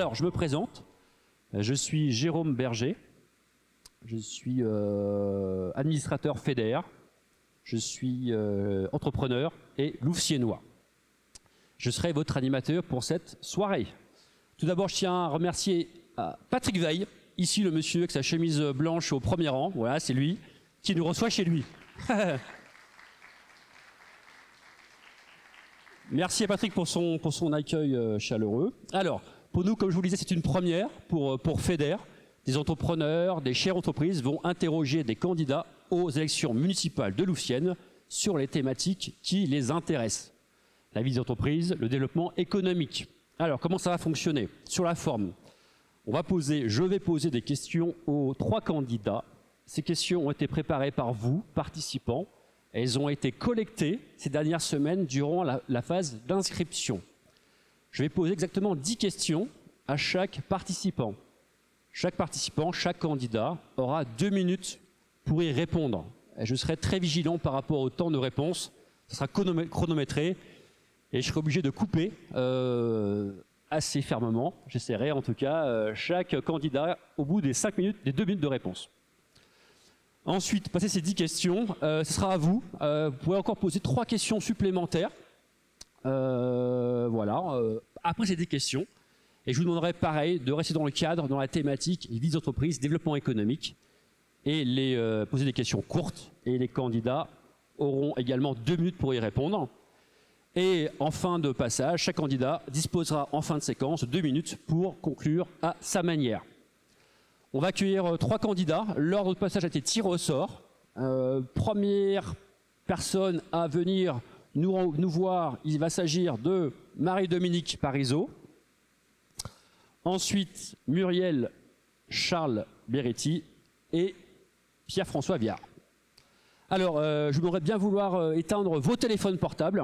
Alors, je me présente. Je suis Jérôme Berger. Je suis administrateur FEDER. Je suis entrepreneur et louvciennois. Je serai votre animateur pour cette soirée. Tout d'abord, je tiens à remercier Patrick Veil, ici le monsieur avec sa chemise blanche au premier rang. Voilà, c'est lui qui nous reçoit chez lui. Merci à Patrick pour son accueil chaleureux. Alors, pour nous, comme je vous le disais, c'est une première pour FEDER. Des entrepreneurs, des chefs d'entreprise vont interroger des candidats aux élections municipales de Louvciennes sur les thématiques qui les intéressent. La vie des entreprises, le développement économique. Alors, comment ça va fonctionner? Sur la forme, je vais poser des questions aux 3 candidats. Ces questions ont été préparées par vous, participants. Elles ont été collectées ces dernières semaines durant la phase d'inscription. Je vais poser exactement 10 questions à chaque participant. Chaque participant, chaque candidat aura 2 minutes pour y répondre. Et je serai très vigilant par rapport au temps de réponse. Ce sera chronométré et je serai obligé de couper assez fermement. J'essaierai en tout cas chaque candidat au bout des 5 minutes, des 2 minutes de réponse. Ensuite, passer ces 10 questions, ce sera à vous. Vous pouvez encore poser 3 questions supplémentaires. Voilà. Après ces 10 questions. Et je vous demanderai pareil de rester dans le cadre, dans la thématique vie des entreprises, développement économique, et poser des questions courtes. Et les candidats auront également 2 minutes pour y répondre. Et en fin de passage, chaque candidat disposera en fin de séquence 2 minutes pour conclure à sa manière. On va accueillir 3 candidats. L'ordre de passage a été tiré au sort. Première personne à venir nous voir, il va s'agir de Marie-Dominique Parizeau. Ensuite, Muriel Charles Beretti et Pierre-François Viard. Alors, je vous demanderais bien vouloir éteindre vos téléphones portables.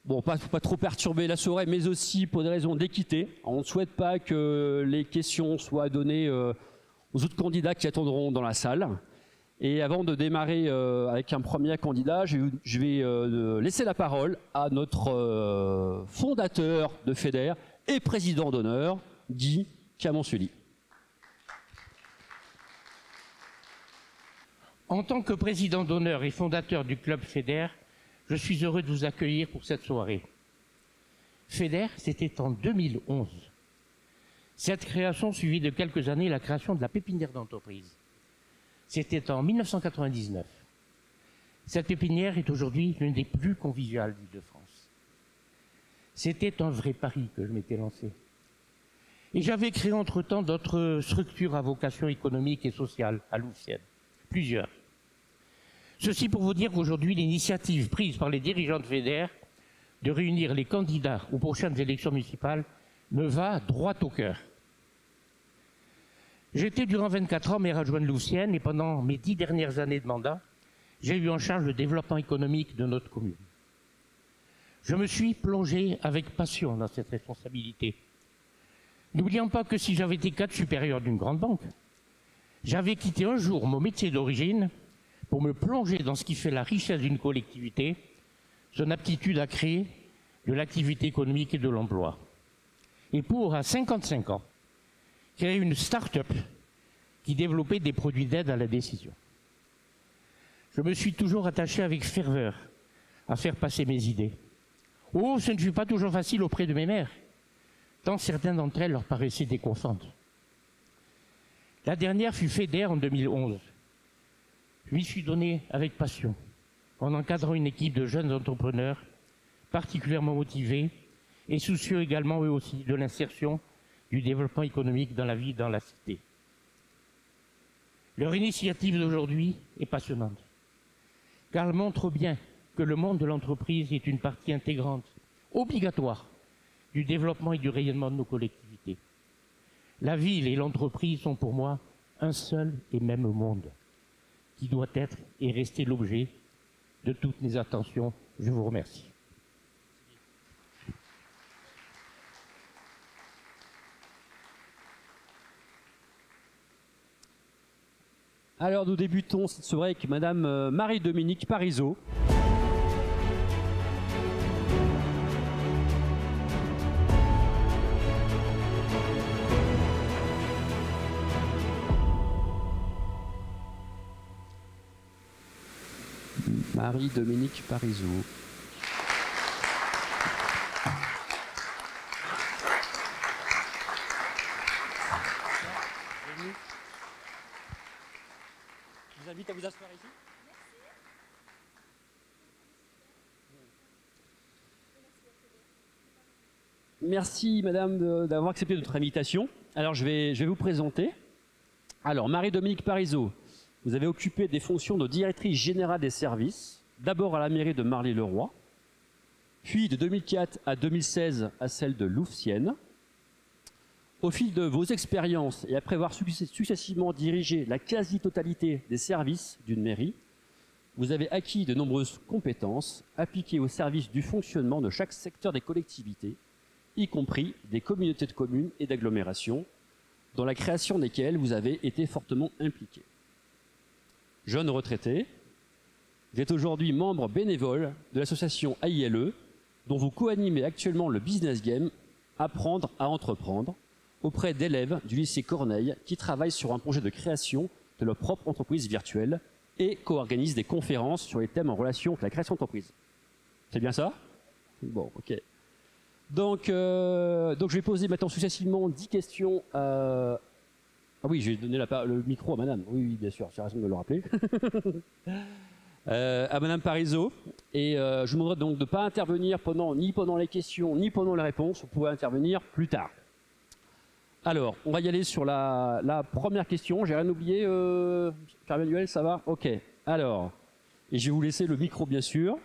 Bon, pas trop perturber la soirée, mais aussi pour des raisons d'équité. On ne souhaite pas que les questions soient données aux autres candidats qui attendront dans la salle. Et avant de démarrer avec un premier candidat, je vais laisser la parole à notre fondateur de FEDER et président d'honneur, Guy Camonsuli. En tant que président d'honneur et fondateur du club FEDER, je suis heureux de vous accueillir pour cette soirée. FEDER, c'était en 2011. Cette création suivit de quelques années la création de la pépinière d'entreprise. C'était en 1999. Cette pépinière est aujourd'hui l'une des plus conviviales d'Île-de-France. C'était un vrai pari que je m'étais lancé. Et j'avais créé entre-temps d'autres structures à vocation économique et sociale à Louvciennes. Plusieurs. Ceci pour vous dire qu'aujourd'hui, l'initiative prise par les dirigeants de FEDER de réunir les candidats aux prochaines élections municipales me va droit au cœur. J'étais durant 24 ans maire adjoint de Louvciennes et pendant mes 10 dernières années de mandat, j'ai eu en charge le développement économique de notre commune. Je me suis plongé avec passion dans cette responsabilité. N'oublions pas que si j'avais été cadre supérieur d'une grande banque, j'avais quitté un jour mon métier d'origine pour me plonger dans ce qui fait la richesse d'une collectivité, son aptitude à créer de l'activité économique et de l'emploi. Et pour, à 55 ans, créer une start-up qui développait des produits d'aide à la décision. Je me suis toujours attaché avec ferveur à faire passer mes idées. Oh, ce ne fut pas toujours facile auprès de mes maires, tant certaines d'entre elles leur paraissaient déconfantes. La dernière fut FEDER en 2011. Je m'y suis donné avec passion, en encadrant une équipe de jeunes entrepreneurs particulièrement motivés et soucieux également eux aussi de l'insertion du développement économique dans la vie dans la cité. Leur initiative d'aujourd'hui est passionnante, car elle montre bien que le monde de l'entreprise est une partie intégrante, obligatoire, du développement et du rayonnement de nos collectivités. La ville et l'entreprise sont pour moi un seul et même monde, qui doit être et rester l'objet de toutes mes attentions. Je vous remercie. Alors nous débutons cette soirée avec Madame Marie-Dominique Parizeau. Marie-Dominique Parisot. Je vous invite à vous asseoir ici. Merci madame d'avoir accepté notre invitation. Alors je vais vous présenter. Alors Marie-Dominique Parisot, vous avez occupé des fonctions de directrice générale des services, d'abord à la mairie de Marly-le-Roi, puis de 2004 à 2016 à celle de Louvciennes. Au fil de vos expériences et après avoir successivement dirigé la quasi-totalité des services d'une mairie, vous avez acquis de nombreuses compétences appliquées au service du fonctionnement de chaque secteur des collectivités, y compris des communautés de communes et d'agglomérations, dans la création desquelles vous avez été fortement impliqué. Jeune retraité, vous êtes aujourd'hui membre bénévole de l'association AILE, dont vous co-animez actuellement le business game Apprendre à entreprendre, auprès d'élèves du lycée Corneille qui travaillent sur un projet de création de leur propre entreprise virtuelle et co-organisent des conférences sur les thèmes en relation avec la création d'entreprise. C'est bien ça? Bon, ok. Donc je vais poser maintenant successivement 10 questions. Ah oui, je vais donner le micro à madame. Oui, oui, bien sûr, j'ai raison de le rappeler. À madame Parisot. Et je vous demanderai donc de ne pas intervenir ni pendant les questions, ni pendant les réponses. Vous pouvez intervenir plus tard. Alors, on va y aller sur la première question. J'ai rien oublié, Pierre-Emmanuel, ça va? Ok. Alors, et je vais vous laisser le micro, bien sûr.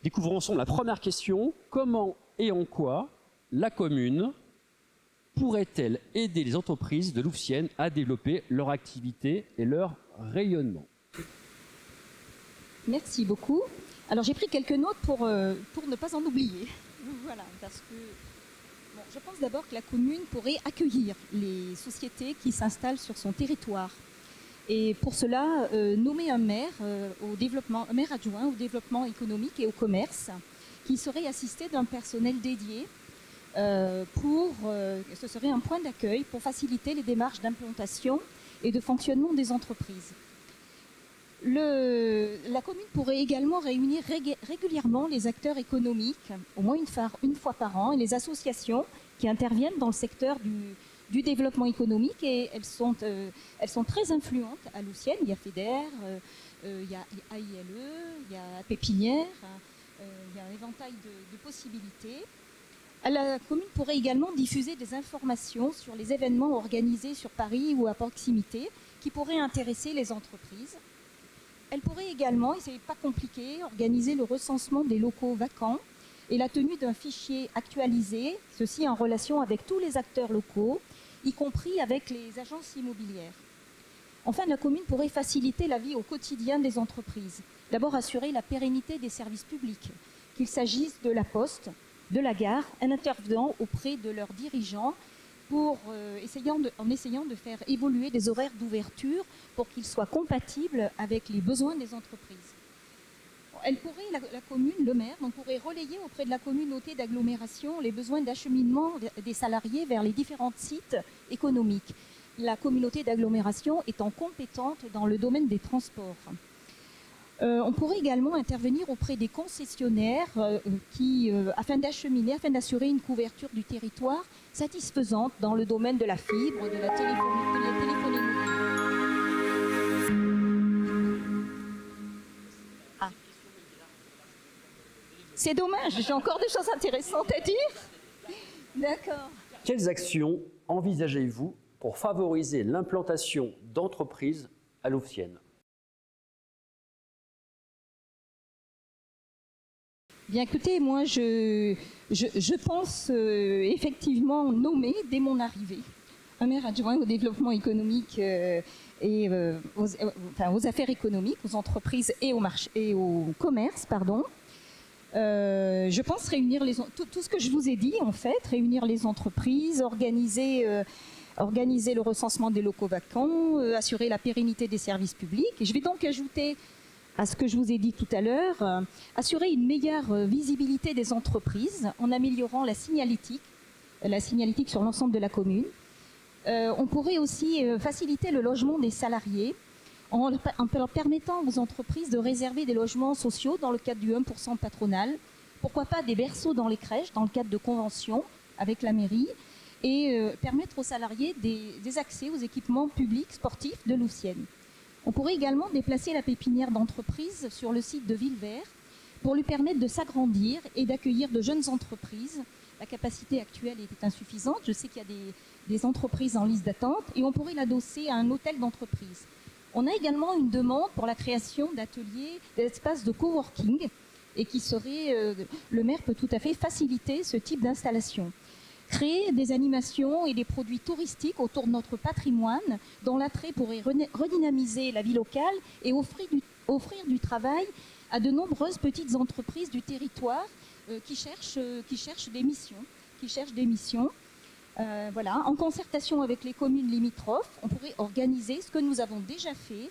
Découvrons ensemble la première question. Comment et en quoi la commune pourrait-elle aider les entreprises de Louvciennes à développer leur activité et leur rayonnement? Merci beaucoup. Alors j'ai pris quelques notes pour ne pas en oublier. Voilà, parce que je pense d'abord que la commune pourrait accueillir les sociétés qui s'installent sur son territoire. Et pour cela, nommer un maire un maire adjoint au développement économique et au commerce, qui serait assisté d'un personnel dédié ce serait un point d'accueil pour faciliter les démarches d'implantation et de fonctionnement des entreprises. La commune pourrait également réunir régulièrement les acteurs économiques, au moins une fois par an, et les associations qui interviennent dans le secteur du développement économique, et elles sont très influentes à Louvciennes. Il y a FEDER, il y a AILE, il y a Pépinière, il y a un éventail de possibilités. La commune pourrait également diffuser des informations sur les événements organisés sur Paris ou à proximité qui pourraient intéresser les entreprises. Elle pourrait également, et ce n'est pas compliqué, organiser le recensement des locaux vacants et la tenue d'un fichier actualisé, ceci en relation avec tous les acteurs locaux, y compris avec les agences immobilières. Enfin, la commune pourrait faciliter la vie au quotidien des entreprises. D'abord, assurer la pérennité des services publics, qu'il s'agisse de la poste, de la gare, en intervenant auprès de leurs dirigeants en essayant de faire évoluer des horaires d'ouverture pour qu'ils soient compatibles avec les besoins des entreprises. La commune, le maire, pourrait relayer auprès de la communauté d'agglomération les besoins d'acheminement des salariés vers les différents sites économiques, la communauté d'agglomération étant compétente dans le domaine des transports. On pourrait également intervenir auprès des concessionnaires afin d'assurer une couverture du territoire satisfaisante dans le domaine de la fibre, de la téléphonie mobile. Ah. C'est dommage, j'ai encore des choses intéressantes à dire. D'accord. Quelles actions envisagez-vous pour favoriser l'implantation d'entreprises à Louvciennes? Bien écoutez, moi je pense effectivement nommer dès mon arrivée un maire adjoint au développement économique et aux affaires économiques, aux entreprises et au commerce, pardon. Je pense réunir tout ce que je vous ai dit en fait, réunir les entreprises, organiser le recensement des locaux vacants, assurer la pérennité des services publics. Et je vais donc ajouter à ce que je vous ai dit tout à l'heure, assurer une meilleure visibilité des entreprises en améliorant la signalétique sur l'ensemble de la commune. On pourrait aussi faciliter le logement des salariés en leur permettant aux entreprises de réserver des logements sociaux dans le cadre du 1% patronal. Pourquoi pas des berceaux dans les crèches, dans le cadre de conventions avec la mairie, et permettre aux salariés des accès aux équipements publics sportifs de Louvciennes. On pourrait également déplacer la pépinière d'entreprise sur le site de Villevert pour lui permettre de s'agrandir et d'accueillir de jeunes entreprises. La capacité actuelle est insuffisante. Je sais qu'il y a des entreprises en liste d'attente et on pourrait l'adosser à un hôtel d'entreprise. On a également une demande pour la création d'ateliers, d'espaces de coworking et le maire peut tout à fait faciliter ce type d'installation. Créer des animations et des produits touristiques autour de notre patrimoine dont l'attrait pourrait redynamiser la vie locale et offrir du travail à de nombreuses petites entreprises du territoire qui cherchent des missions. Voilà. En concertation avec les communes limitrophes, on pourrait organiser ce que nous avons déjà fait,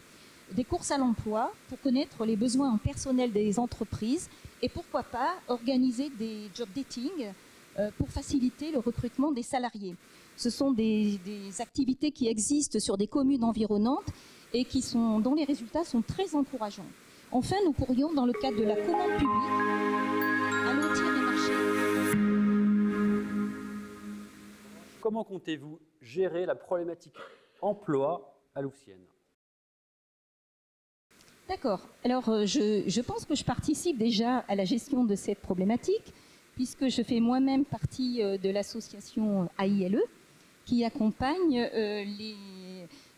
des courses à l'emploi pour connaître les besoins en personnel des entreprises et pourquoi pas organiser des job dating pour faciliter le recrutement des salariés. Ce sont des activités qui existent sur des communes environnantes et dont les résultats sont très encourageants. Enfin, nous pourrions, dans le cadre de la commande publique, allotir les marchés. Comment comptez-vous gérer la problématique emploi à Louvciennes? D'accord. Alors, je pense que je participe déjà à la gestion de cette problématique, puisque je fais moi-même partie de l'association AILE, qui accompagne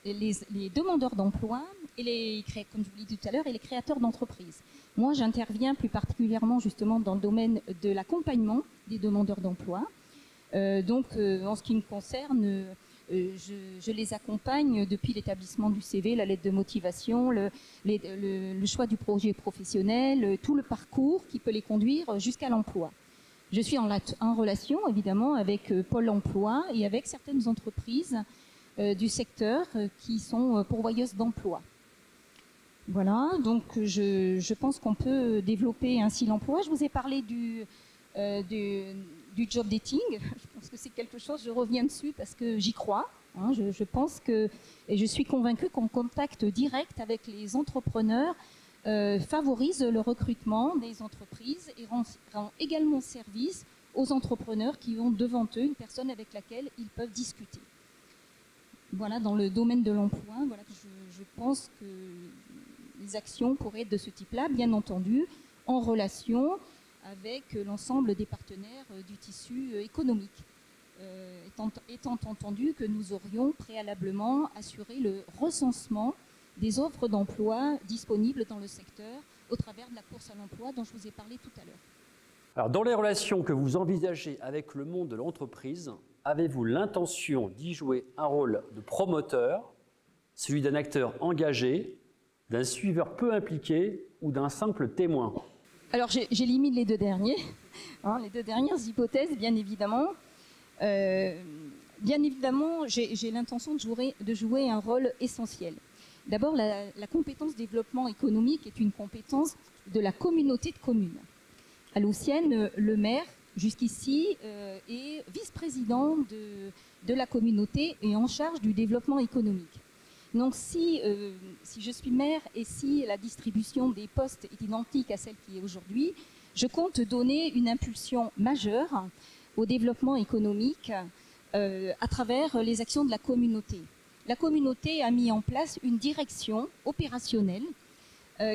les demandeurs d'emploi et comme je vous l'ai dit tout à l'heure, et les créateurs d'entreprises. Moi, j'interviens plus particulièrement justement dans le domaine de l'accompagnement des demandeurs d'emploi. Donc, en ce qui me concerne, je les accompagne depuis l'établissement du CV, la lettre de motivation, le choix du projet professionnel, tout le parcours qui peut les conduire jusqu'à l'emploi. Je suis en relation évidemment avec Pôle emploi et avec certaines entreprises du secteur qui sont pourvoyeuses d'emploi. Voilà, donc je pense qu'on peut développer ainsi l'emploi. Je vous ai parlé du job dating. Je pense que c'est quelque chose, je reviens dessus parce que j'y crois. Hein, je pense que, et je suis convaincue qu'en contact direct avec les entrepreneurs favorise le recrutement des entreprises et rend également service aux entrepreneurs qui ont devant eux une personne avec laquelle ils peuvent discuter. Voilà, dans le domaine de l'emploi, voilà, je pense que les actions pourraient être de ce type-là, bien entendu, en relation avec l'ensemble des partenaires du tissu économique, étant entendu que nous aurions préalablement assuré le recensement des offres d'emploi disponibles dans le secteur au travers de la course à l'emploi dont je vous ai parlé tout à l'heure. Alors, dans les relations que vous envisagez avec le monde de l'entreprise, avez-vous l'intention d'y jouer un rôle de promoteur, celui d'un acteur engagé, d'un suiveur peu impliqué ou d'un simple témoin? Alors, j'élimine les deux derniers, hein, les deux dernières hypothèses, bien évidemment. Bien évidemment, j'ai l'intention de jouer un rôle essentiel. D'abord, la compétence développement économique est une compétence de la communauté de communes. À Louvciennes, le maire, jusqu'ici, est vice-président de la communauté et en charge du développement économique. Donc si je suis maire et si la distribution des postes est identique à celle qui est aujourd'hui, je compte donner une impulsion majeure au développement économique à travers les actions de la communauté. La communauté a mis en place une direction opérationnelle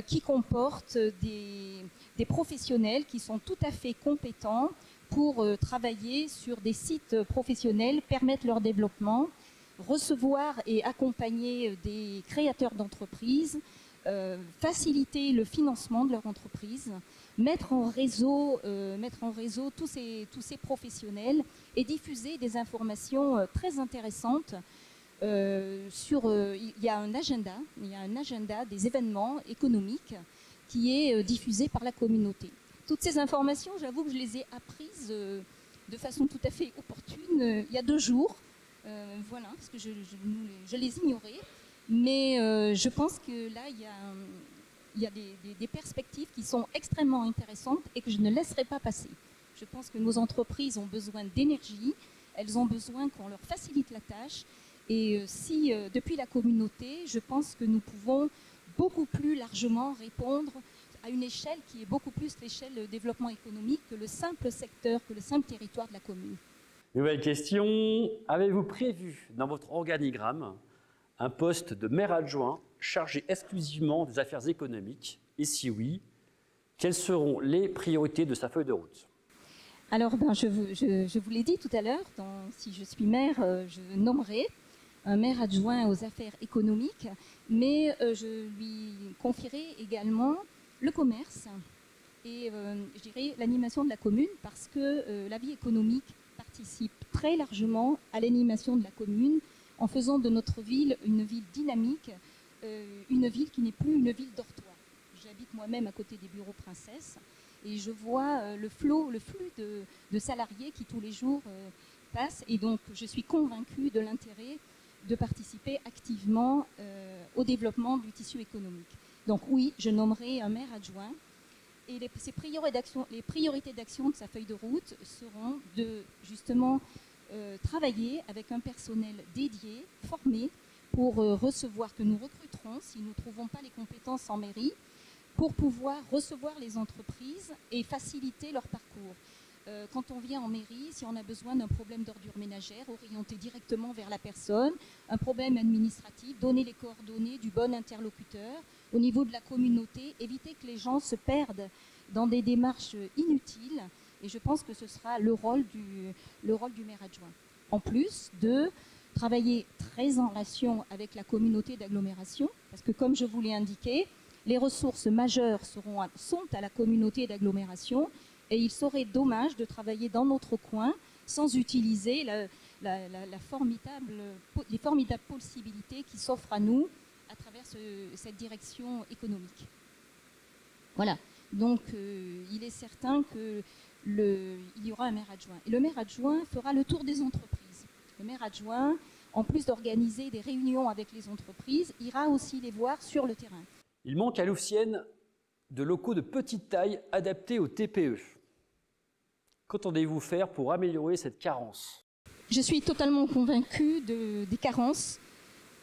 qui comporte des professionnels qui sont tout à fait compétents pour travailler sur des sites professionnels, permettre leur développement, recevoir et accompagner des créateurs d'entreprises, faciliter le financement de leur entreprise, mettre en réseau tous ces professionnels et diffuser des informations très intéressantes. Il y a un agenda des événements économiques qui est diffusé par la communauté. Toutes ces informations, j'avoue que je les ai apprises de façon tout à fait opportune il y a 2 jours. Voilà, parce que je les ignorais. Mais je pense que là, il y a des perspectives qui sont extrêmement intéressantes et que je ne laisserai pas passer. Je pense que nos entreprises ont besoin d'énergie, elles ont besoin qu'on leur facilite la tâche Et si, depuis la communauté, je pense que nous pouvons beaucoup plus largement répondre à une échelle qui est beaucoup plus l'échelle de développement économique que le simple secteur, que le simple territoire de la commune. Nouvelle question. Avez-vous prévu dans votre organigramme un poste de maire adjoint chargé exclusivement des affaires économiques? Et si oui, quelles seront les priorités de sa feuille de route? Alors, je vous l'ai dit tout à l'heure, si je suis maire, je nommerai un maire adjoint aux affaires économiques, mais je lui confierai également le commerce et je dirais l'animation de la commune, parce que la vie économique participe très largement à l'animation de la commune en faisant de notre ville une ville dynamique, une ville qui n'est plus une ville dortoir. J'habite moi-même à côté des bureaux Princesse et je vois le flux de salariés qui tous les jours passent, et donc je suis convaincue de l'intérêt de participer activement au développement du tissu économique. Donc oui, je nommerai un maire adjoint, et les priorités d'action de sa feuille de route seront de justement travailler avec un personnel dédié, formé, pour recevoir, que nous recruterons si nous ne trouvons pas les compétences en mairie, pour pouvoir recevoir les entreprises et faciliter leur parcours. Quand on vient en mairie, si on a besoin d'un problème d'ordure ménagère, orienter directement vers la personne, un problème administratif, donner les coordonnées du bon interlocuteur. Au niveau de la communauté, éviter que les gens se perdent dans des démarches inutiles. Et je pense que ce sera le rôle du maire adjoint. En plus de travailler très en relation avec la communauté d'agglomération, parce que comme je vous l'ai indiqué, les ressources majeures sont à la communauté d'agglomération, et il serait dommage de travailler dans notre coin sans utiliser les formidables possibilités qui s'offrent à nous à travers cette direction économique. Voilà, donc il est certain qu'il y aura un maire adjoint. Et le maire adjoint fera le tour des entreprises. Le maire adjoint, en plus d'organiser des réunions avec les entreprises, ira aussi les voir sur le terrain. Il manque à Louvciennes de locaux de petite taille adaptés aux TPE. Qu'entendez-vous faire pour améliorer cette carence? Je suis totalement convaincue des carences.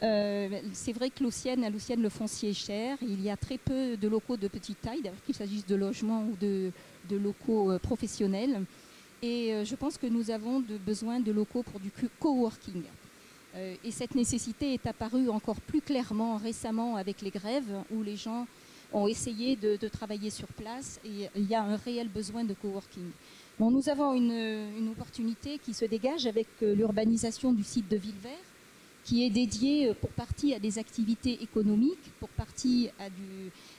C'est vrai que à Louvciennes, le foncier est cher. Il y a très peu de locaux de petite taille, d'ailleurs qu'il s'agisse de logements ou de locaux professionnels. Et je pense que nous avons besoin de locaux pour du coworking. Et cette nécessité est apparue encore plus clairement récemment avec les grèves, où les gens ont essayé de travailler sur place, et il y a un réel besoin de coworking. Bon, nous avons une opportunité qui se dégage avec l'urbanisation du site de Villevert, qui est dédié pour partie à des activités économiques, pour partie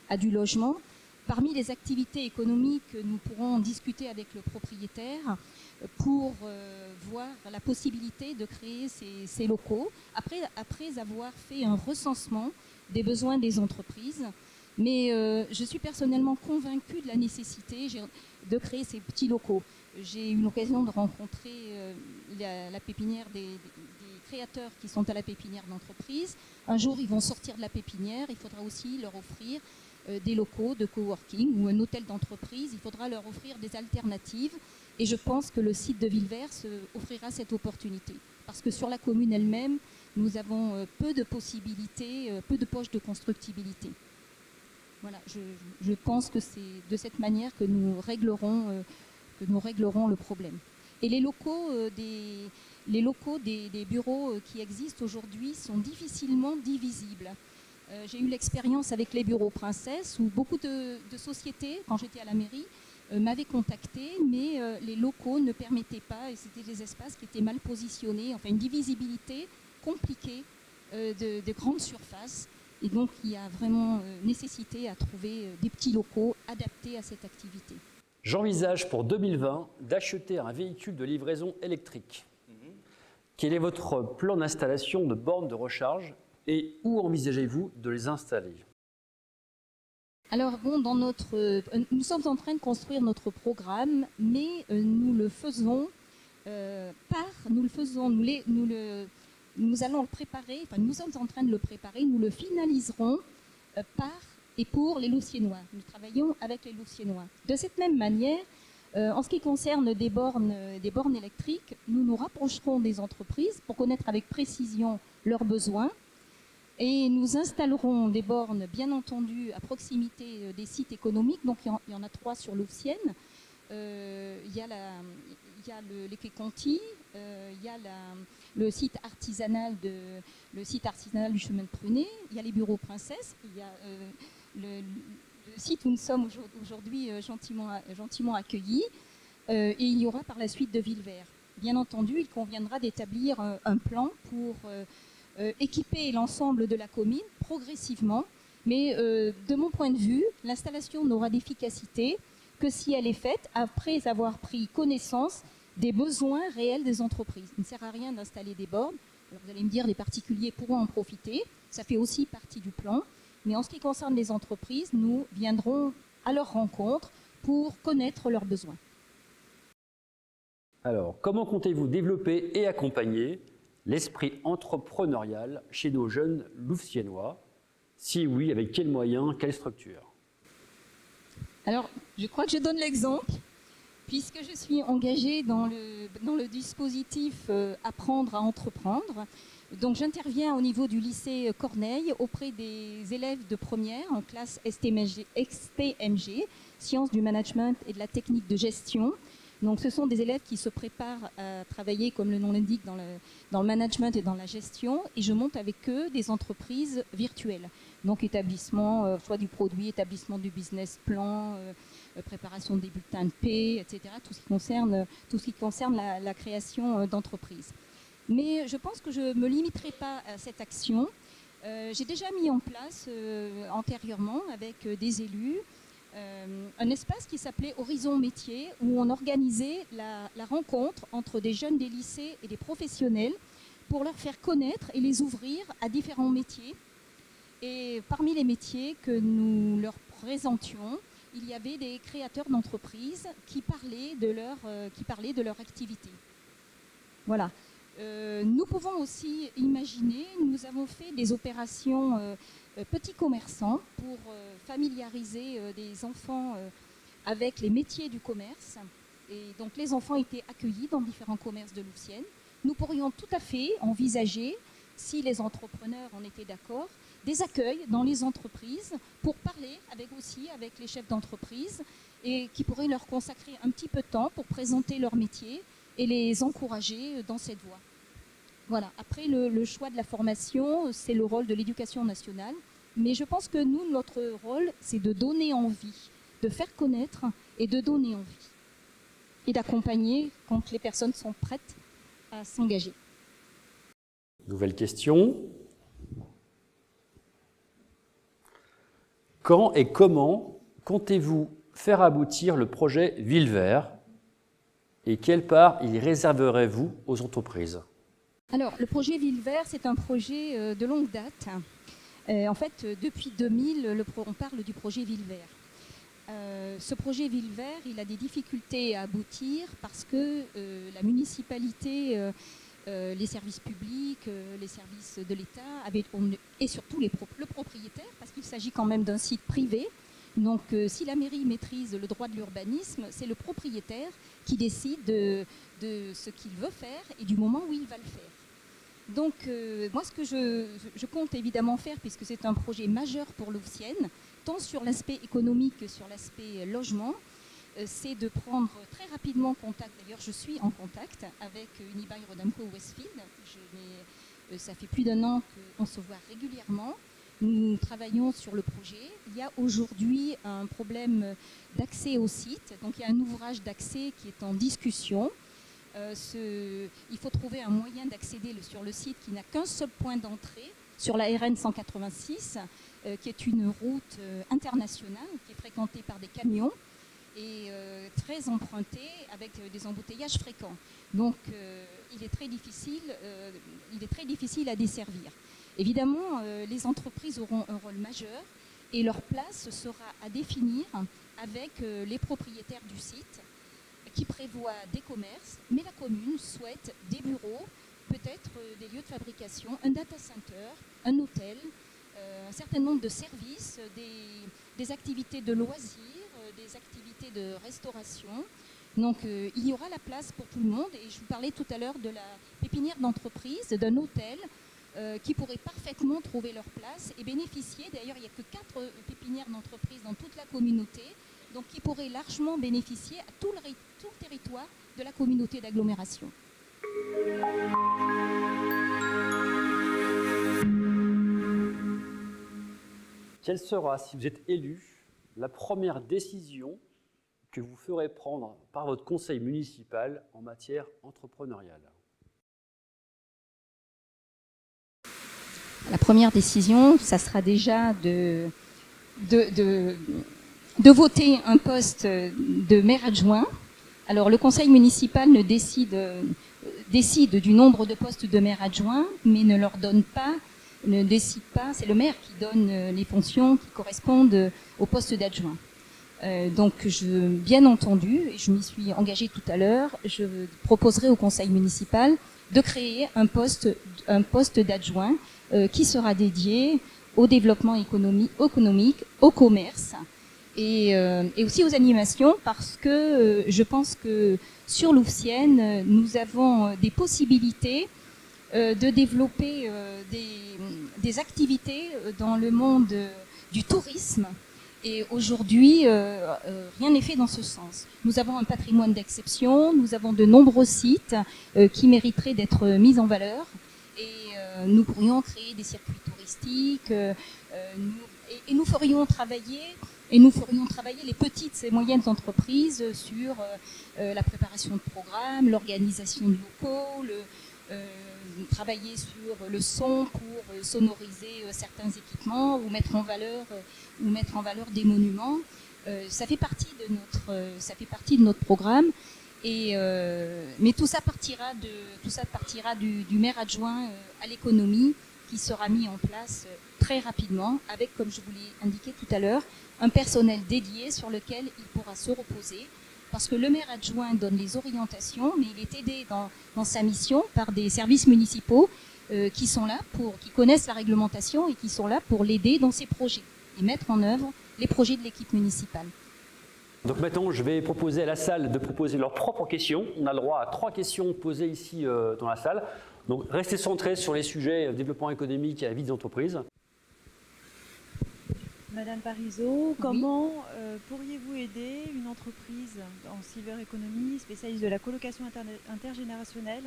à du logement. Parmi les activités économiques, nous pourrons discuter avec le propriétaire pour voir la possibilité de créer ces locaux, après avoir fait un recensement des besoins des entreprises. Mais je suis personnellement convaincue de la nécessité de créer ces petits locaux. J'ai eu l'occasion de rencontrer la pépinière des créateurs qui sont à la pépinière d'entreprise. Un jour, ils vont sortir de la pépinière. Il faudra aussi leur offrir des locaux de coworking ou un hôtel d'entreprise. Il faudra leur offrir des alternatives. Et je pense que le site de Villevert offrira cette opportunité. Parce que sur la commune elle-même, nous avons peu de possibilités, peu de poches de constructibilité. Voilà, je pense que c'est de cette manière que nous réglerons le problème. Et les locaux des bureaux qui existent aujourd'hui sont difficilement divisibles. J'ai eu l'expérience avec les bureaux Princesse, où beaucoup de sociétés, quand j'étais à la mairie, m'avaient contacté, mais les locaux ne permettaient pas, et c'était des espaces qui étaient mal positionnés, enfin une divisibilité compliquée de grandes surfaces. Et donc, il y a vraiment nécessité à trouver des petits locaux adaptés à cette activité. J'envisage pour 2020 d'acheter un véhicule de livraison électrique. Quel est votre plan d'installation de bornes de recharge et où envisagez-vous de les installer? Alors, bon, nous sommes en train de construire notre programme, mais nous le faisons nous allons le préparer, enfin nous sommes en train de le préparer, nous le finaliserons par et pour les Louvciennois. Nous travaillons avec les Louvciennois. De cette même manière, En ce qui concerne des bornes électriques, nous nous rapprocherons des entreprises pour connaître avec précision leurs besoins et nous installerons des bornes, bien entendu, à proximité des sites économiques. Donc il y en a 3 sur Louvciennes. Il y a les quais Conti, il y a le site artisanal du chemin de Prunet, il y a les bureaux Princesse, il y a le site où nous sommes aujourd'hui gentiment accueillis, et il y aura par la suite de Villevert. Bien entendu, il conviendra d'établir un plan pour équiper l'ensemble de la commune progressivement, mais de mon point de vue, l'installation n'aura d'efficacité que si elle est faite après avoir pris connaissance des besoins réels des entreprises. Il ne sert à rien d'installer des bornes. Alors vous allez me dire, les particuliers pourront en profiter, ça fait aussi partie du plan, mais en ce qui concerne les entreprises, nous viendrons à leur rencontre pour connaître leurs besoins. Alors, comment comptez-vous développer et accompagner l'esprit entrepreneurial chez nos jeunes Louvciennois? Si oui, avec quels moyens, quelle structure? Alors, je crois que je donne l'exemple, puisque je suis engagée dans le dispositif Apprendre à entreprendre. Donc, j'interviens au niveau du lycée Corneille auprès des élèves de première en classe STMG, Sciences du Management et de la Technique de Gestion. Donc, ce sont des élèves qui se préparent à travailler, comme le nom l'indique, dans le management et dans la gestion. Et je monte avec eux des entreprises virtuelles. Donc, établissement, choix du produit, établissement du business plan, préparation des bulletins de paie, etc. Tout ce qui concerne la création d'entreprises. Mais je pense que je ne me limiterai pas à cette action. J'ai déjà mis en place antérieurement avec des élus un espace qui s'appelait Horizon Métier, où on organisait la rencontre entre des jeunes des lycées et des professionnels pour leur faire connaître et les ouvrir à différents métiers. Et parmi les métiers que nous leur présentions, il y avait des créateurs d'entreprises qui parlaient de leur activité. Voilà. Nous pouvons aussi imaginer, nous avons fait des opérations petits commerçants pour familiariser des enfants avec les métiers du commerce. Et donc les enfants étaient accueillis dans différents commerces de Louvciennes. Nous pourrions tout à fait envisager, si les entrepreneurs en étaient d'accord, des accueils dans les entreprises pour parler avec les chefs d'entreprise et qui pourraient leur consacrer un petit peu de temps pour présenter leur métier et les encourager dans cette voie. Voilà. Après, le choix de la formation, c'est le rôle de l'éducation nationale. Mais je pense que nous, notre rôle, c'est de donner envie, de faire connaître et de donner envie. Et d'accompagner quand les personnes sont prêtes à s'engager. Nouvelle question. Quand et comment comptez-vous faire aboutir le projet Villevert et quelle part y réserverez-vous aux entreprises? Alors, le projet Villevert, c'est un projet de longue date. En fait, depuis 2000, on parle du projet Villevert. Ce projet Villevert, il a des difficultés à aboutir parce que la municipalité, les services publics, les services de l'État, et surtout le propriétaire, parce qu'il s'agit quand même d'un site privé. Donc, si la mairie maîtrise le droit de l'urbanisme, c'est le propriétaire qui décide de ce qu'il veut faire et du moment où il va le faire. Donc, moi, ce que je compte évidemment faire, puisque c'est un projet majeur pour Louvciennes, tant sur l'aspect économique que sur l'aspect logement, c'est de prendre très rapidement contact. D'ailleurs, je suis en contact avec Unibail-Rodamco-Westfield. Ça fait plus d'1 an qu'on se voit régulièrement. Nous travaillons sur le projet. Il y a aujourd'hui un problème d'accès au site. Donc, il y a un ouvrage d'accès qui est en discussion. Il faut trouver un moyen d'accéder sur le site qui n'a qu'un seul point d'entrée sur la RN 186, qui est une route internationale qui est fréquentée par des camions et très empruntée avec des embouteillages fréquents. Donc il est très difficile à desservir. Évidemment, les entreprises auront un rôle majeur et leur place sera à définir avec les propriétaires du site qui prévoit des commerces, mais la commune souhaite des bureaux, peut-être des lieux de fabrication, un data center, un hôtel, un certain nombre de services, des activités de loisirs, des activités de restauration, Donc il y aura la place pour tout le monde. Et je vous parlais tout à l'heure de la pépinière d'entreprise, d'un hôtel qui pourrait parfaitement trouver leur place et bénéficier. D'ailleurs, il n'y a que 4 pépinières d'entreprise dans toute la communauté, donc qui pourraient largement bénéficier à tout le territoire de la communauté d'agglomération. Quelle sera, si vous êtes élu, la première décision que vous ferez prendre par votre conseil municipal en matière entrepreneuriale? La première décision, ça sera déjà de voter un poste de maire adjoint. Alors le conseil municipal décide du nombre de postes de maire adjoint, mais ne décide pas, c'est le maire qui donne les fonctions qui correspondent au poste d'adjoint. Donc bien entendu, et je m'y suis engagée tout à l'heure, je proposerai au conseil municipal de créer un poste d'adjoint qui sera dédié au développement économique, au commerce et aussi aux animations, parce que je pense que sur Louvciennes, nous avons des possibilités de développer des activités dans le monde du tourisme. Et aujourd'hui, rien n'est fait dans ce sens. Nous avons un patrimoine d'exception, nous avons de nombreux sites qui mériteraient d'être mis en valeur. Et nous pourrions créer des circuits touristiques, et nous ferions travailler les petites et moyennes entreprises sur la préparation de programmes, l'organisation de locaux, travailler sur le son pour sonoriser certains équipements ou mettre en valeur des monuments. Ça fait partie de notre programme. Mais tout ça partira du maire adjoint à l'économie, qui sera mis en place très rapidement avec, comme je vous l'ai indiqué tout à l'heure, un personnel dédié sur lequel il pourra se reposer, parce que le maire adjoint donne les orientations, mais il est aidé dans sa mission par des services municipaux qui sont là qui connaissent la réglementation et qui sont là pour l'aider dans ses projets et mettre en œuvre les projets de l'équipe municipale. Donc maintenant, je vais proposer à la salle de proposer leurs propres questions. On a le droit à 3 questions posées ici dans la salle. Donc restez centrés sur les sujets développement économique et la vie des entreprises. Madame Parisot, comment pourriez-vous aider une entreprise en silver economy, spécialiste de la colocation intergénérationnelle,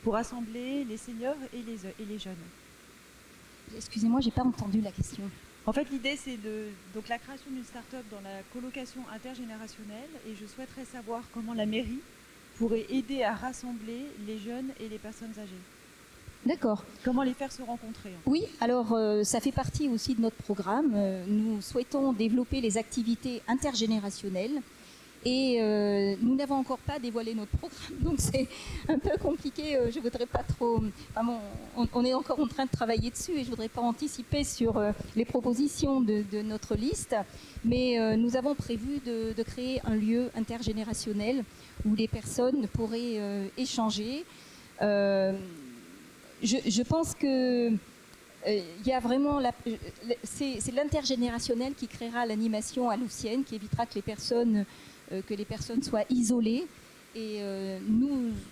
pour rassembler les seniors et les jeunes? Excusez-moi, je n'ai pas entendu la question. En fait, l'idée, c'est donc la création d'une start-up dans la colocation intergénérationnelle, et je souhaiterais savoir comment la mairie pourrait aider à rassembler les jeunes et les personnes âgées. D'accord. Comment les faire se rencontrer? Oui, alors ça fait partie aussi de notre programme. Nous souhaitons développer les activités intergénérationnelles et nous n'avons encore pas dévoilé notre programme, donc c'est un peu compliqué. Je voudrais pas trop. Enfin, on est encore en train de travailler dessus et je voudrais pas anticiper sur les propositions de notre liste, mais nous avons prévu de créer un lieu intergénérationnel où les personnes pourraient échanger. Je pense que il y a vraiment c'est l'intergénérationnel qui créera l'animation à Louvciennes, qui évitera que les personnes soient isolées. Et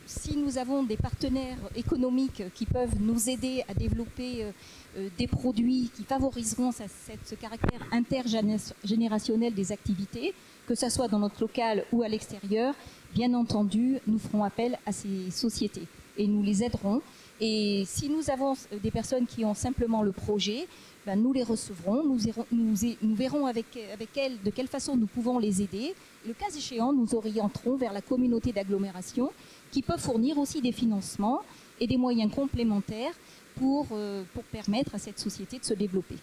si nous avons des partenaires économiques qui peuvent nous aider à développer des produits qui favoriseront ce caractère intergénérationnel des activités, que ce soit dans notre local ou à l'extérieur, bien entendu, nous ferons appel à ces sociétés et nous les aiderons. Et si nous avons des personnes qui ont simplement le projet, ben nous les recevrons, nous verrons avec elles de quelle façon nous pouvons les aider. Le cas échéant, nous orienterons vers la communauté d'agglomération qui peut fournir aussi des financements et des moyens complémentaires pour permettre à cette société de se développer.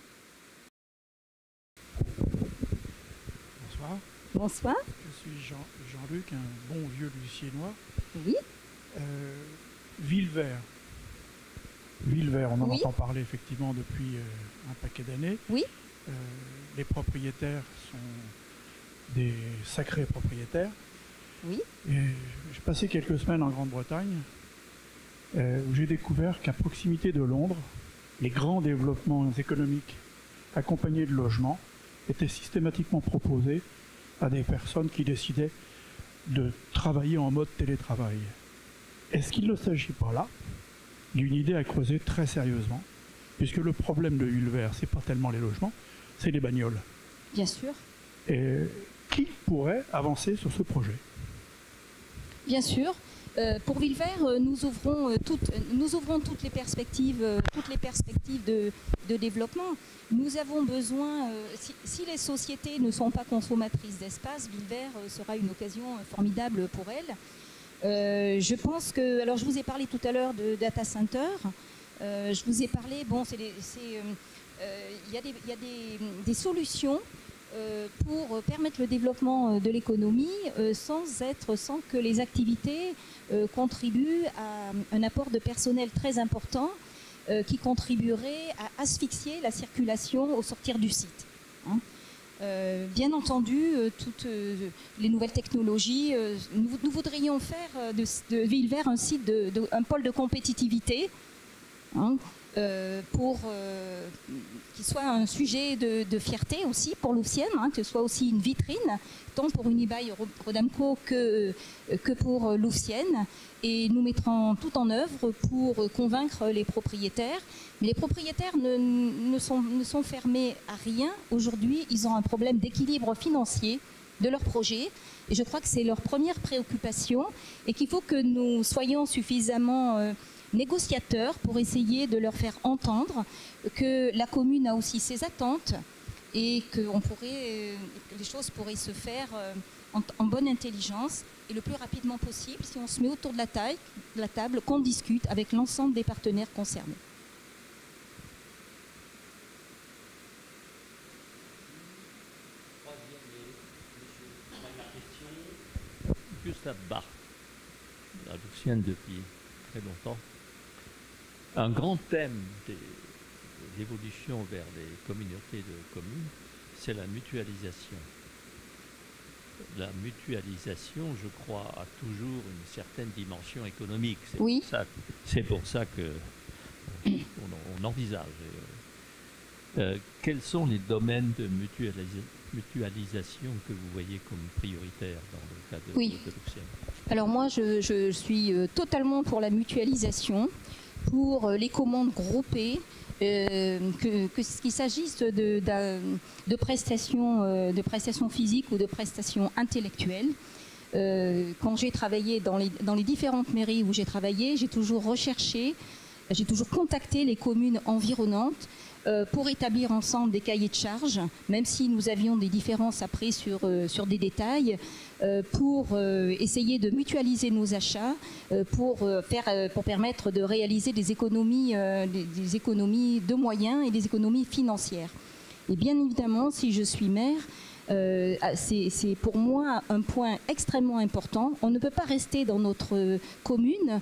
Bonsoir. Bonsoir. Je suis Jean-Luc, un bon vieux Luciennois. Oui. Villevert. Villevert, on en Oui. entend parler effectivement depuis un paquet d'années. Oui. Les propriétaires sont des sacrés propriétaires. Oui. Et j'ai passé quelques semaines en Grande-Bretagne où j'ai découvert qu'à proximité de Londres, les grands développements économiques accompagnés de logements étaient systématiquement proposés à des personnes qui décidaient de travailler en mode télétravail. Est-ce qu'il ne s'agit pas là d'une idée à creuser très sérieusement, puisque le problème de Ulver, c'est pas tellement les logements, c'est les bagnoles. Bien sûr. Et qui pourrait avancer sur ce projet? Bien sûr. Pour Villevert, nous ouvrons toutes les perspectives de développement. Nous avons besoin, si les sociétés ne sont pas consommatrices d'espace, Villevert sera une occasion formidable pour elles. Je pense que, alors je vous ai parlé tout à l'heure de data center. Je vous ai parlé, bon, il y a des solutions pour permettre le développement de l'économie sans que les activités contribuent à un apport de personnel très important qui contribuerait à asphyxier la circulation au sortir du site. Hein. Bien entendu, toutes les nouvelles technologies, nous voudrions faire de Villevert un site, un pôle de compétitivité, hein, pour qu'il soit un sujet de fierté aussi pour Louvciennes, hein, que ce soit aussi une vitrine, tant pour Unibail-Rodamco que pour Louvciennes. Et nous mettrons tout en œuvre pour convaincre les propriétaires. Mais les propriétaires ne sont fermés à rien. Aujourd'hui, ils ont un problème d'équilibre financier de leur projet. Et je crois que c'est leur première préoccupation et qu'il faut que nous soyons suffisamment négociateurs pour essayer de leur faire entendre que la commune a aussi ses attentes et que les choses pourraient se faire en bonne intelligence et le plus rapidement possible si on se met autour de la table, qu'on discute avec l'ensemble des partenaires concernés. Gustave Barth, la Louvcienne depuis très longtemps. Un grand thème de l'évolution vers les communautés de communes, c'est la mutualisation. La mutualisation, je crois, a toujours une certaine dimension économique. Oui. C'est pour ça qu'on envisage. Quels sont les domaines de mutualisation que vous voyez comme prioritaires dans le cas de Louvciennes? Alors moi, je suis totalement pour la mutualisation, pour les commandes groupées, qu'il s'agisse de prestations physiques ou de prestations intellectuelles. Quand j'ai travaillé dans les différentes mairies où j'ai travaillé, j'ai toujours contacté les communes environnantes pour établir ensemble des cahiers de charges, même si nous avions des différences après sur des détails, pour essayer de mutualiser nos achats, pour permettre de réaliser des économies de moyens et des économies financières. Et bien évidemment, si je suis maire, c'est pour moi un point extrêmement important. On ne peut pas rester dans notre commune,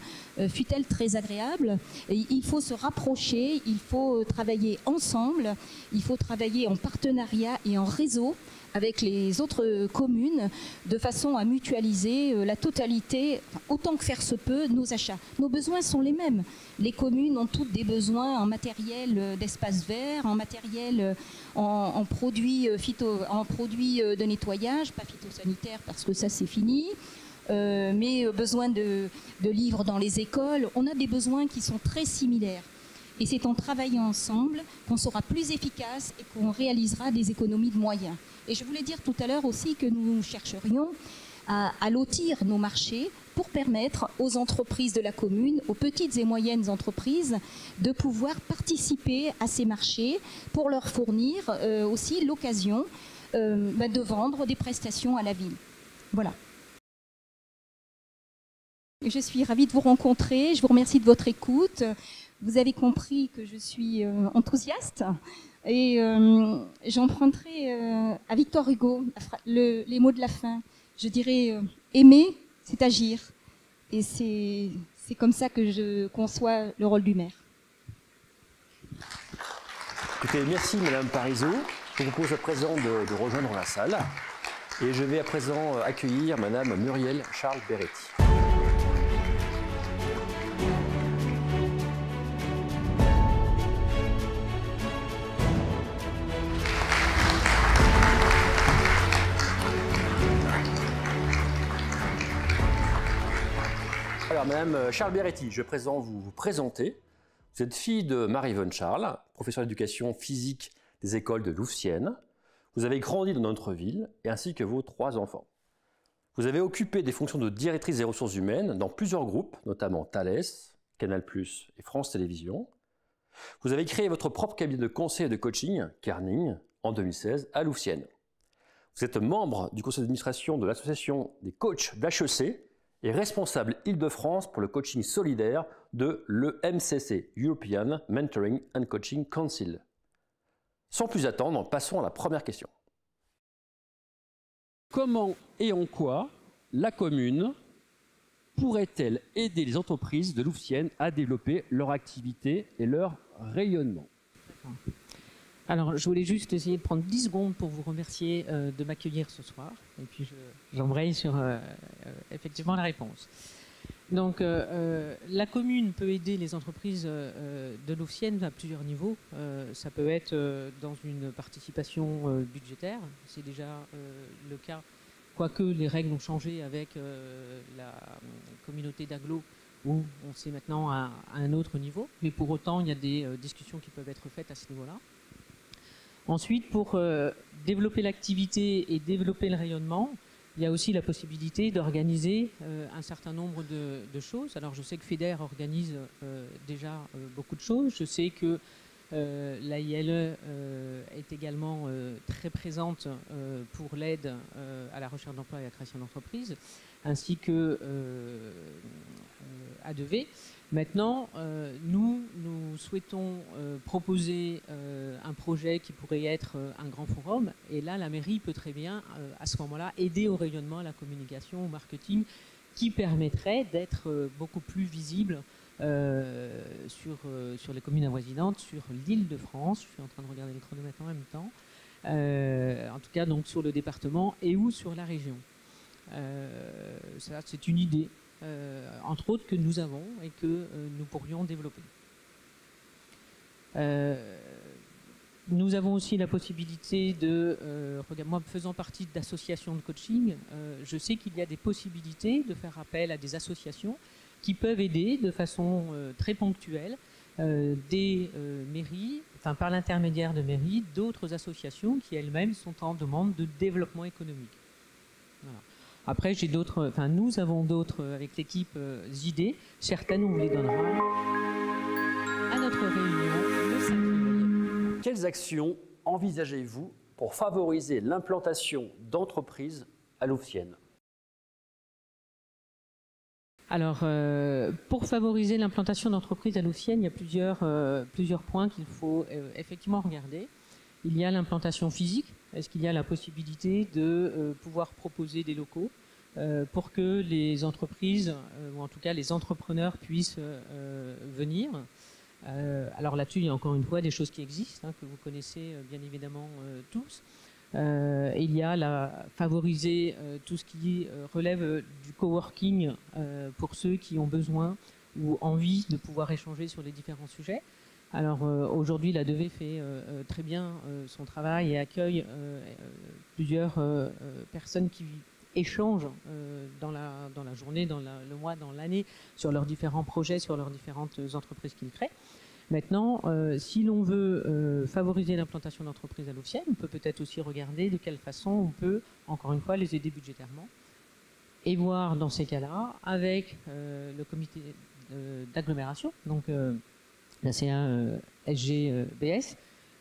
fût-elle très agréable. Il faut se rapprocher, il faut travailler ensemble, il faut travailler en partenariat et en réseau avec les autres communes, de façon à mutualiser la totalité, autant que faire se peut, nos achats. Nos besoins sont les mêmes. Les communes ont toutes des besoins en matériel d'espace vert, en matériel, en produits de nettoyage, pas phytosanitaires parce que ça c'est fini, mais besoin de livres dans les écoles. On a des besoins qui sont très similaires. Et c'est en travaillant ensemble qu'on sera plus efficace et qu'on réalisera des économies de moyens. Et je voulais dire tout à l'heure aussi que nous chercherions à lotir nos marchés pour permettre aux entreprises de la commune, aux petites et moyennes entreprises, de pouvoir participer à ces marchés pour leur fournir aussi l'occasion de vendre des prestations à la ville. Voilà. Je suis ravie de vous rencontrer. Je vous remercie de votre écoute. Vous avez compris que je suis enthousiaste et j'emprunterai à Victor Hugo les mots de la fin. Je dirais aimer, c'est agir. Et c'est comme ça que je conçois le rôle du maire. Écoutez, merci Madame Parisot. Je vous propose à présent de rejoindre la salle. Et je vais à présent accueillir Madame Muriel Charles-Beretti. Alors, Madame Charles Beretti, je présente vous présenter. Vous êtes fille de Marie-Yvonne Charles, professeure d'éducation physique des écoles de Louvciennes. Vous avez grandi dans notre ville, et ainsi que vos 3 enfants. Vous avez occupé des fonctions de directrice des ressources humaines dans plusieurs groupes, notamment Thales, Canal+, et France Télévisions. Vous avez créé votre propre cabinet de conseil et de coaching, Kerning, en 2016, à Louvciennes. Vous êtes membre du conseil d'administration de l'association des coachs d'HEC et responsable Île-de-France pour le coaching solidaire de l'EMCC, European Mentoring and Coaching Council. Sans plus attendre, passons à la première question. Comment et en quoi la commune pourrait-elle aider les entreprises de Louvciennes à développer leur activité et leur rayonnement? Alors, je voulais juste essayer de prendre 10 secondes pour vous remercier de m'accueillir ce soir. Et puis, j'embraye sur effectivement la réponse. Donc, la commune peut aider les entreprises de Louvciennes à plusieurs niveaux. Ça peut être dans une participation budgétaire. C'est déjà le cas, quoique les règles ont changé avec la communauté d'agglo, où on sait maintenant à un autre niveau. Mais pour autant, il y a des discussions qui peuvent être faites à ce niveau-là. Ensuite, pour développer l'activité et développer le rayonnement, il y a aussi la possibilité d'organiser un certain nombre de choses. Alors, je sais que FEDER organise déjà beaucoup de choses. Je sais que l'AILE est également très présente pour l'aide à la recherche d'emploi et à la création d'entreprises, ainsi que A2V. Maintenant, nous souhaitons proposer un projet qui pourrait être un grand forum, et là, la mairie peut très bien, à ce moment-là, aider au rayonnement, à la communication, au marketing, qui permettrait d'être beaucoup plus visible sur les communes avoisinantes, sur l'Île-de-France. Je suis en train de regarder le chronomètre en même temps. En tout cas, donc sur le département et ou sur la région. Ça, c'est une idée. Entre autres que nous avons et que nous pourrions développer. Nous avons aussi la possibilité de, moi faisant partie d'associations de coaching, je sais qu'il y a des possibilités de faire appel à des associations qui peuvent aider de façon très ponctuelle des mairies, enfin par l'intermédiaire de mairies, d'autres associations qui elles-mêmes sont en demande de développement économique. Voilà. Après, nous avons d'autres, avec l'équipe, idées. Certaines, on vous les donnera à notre réunion le 5 février. Quelles actions envisagez-vous pour favoriser l'implantation d'entreprises à Louvciennes? Alors, pour favoriser l'implantation d'entreprises à Louvciennes, il y a plusieurs points qu'il faut effectivement regarder. Il y a l'implantation physique. Est-ce qu'il y a la possibilité de pouvoir proposer des locaux pour que les entreprises, ou en tout cas les entrepreneurs puissent venir? Alors là-dessus, il y a encore une fois des choses qui existent, que vous connaissez bien évidemment tous. Il y a favoriser tout ce qui relève du coworking pour ceux qui ont besoin ou envie de pouvoir échanger sur les différents sujets. Alors aujourd'hui, la l'A2V fait très bien son travail et accueille plusieurs personnes qui échangent dans la journée, dans le mois, dans l'année, sur leurs différents projets, sur leurs différentes entreprises qu'ils créent. Maintenant, si l'on veut favoriser l'implantation d'entreprises à Louvciennes, on peut peut-être aussi regarder de quelle façon on peut, encore une fois, les aider budgétairement et voir dans ces cas-là, avec le comité d'agglomération, donc la CA-SGBS,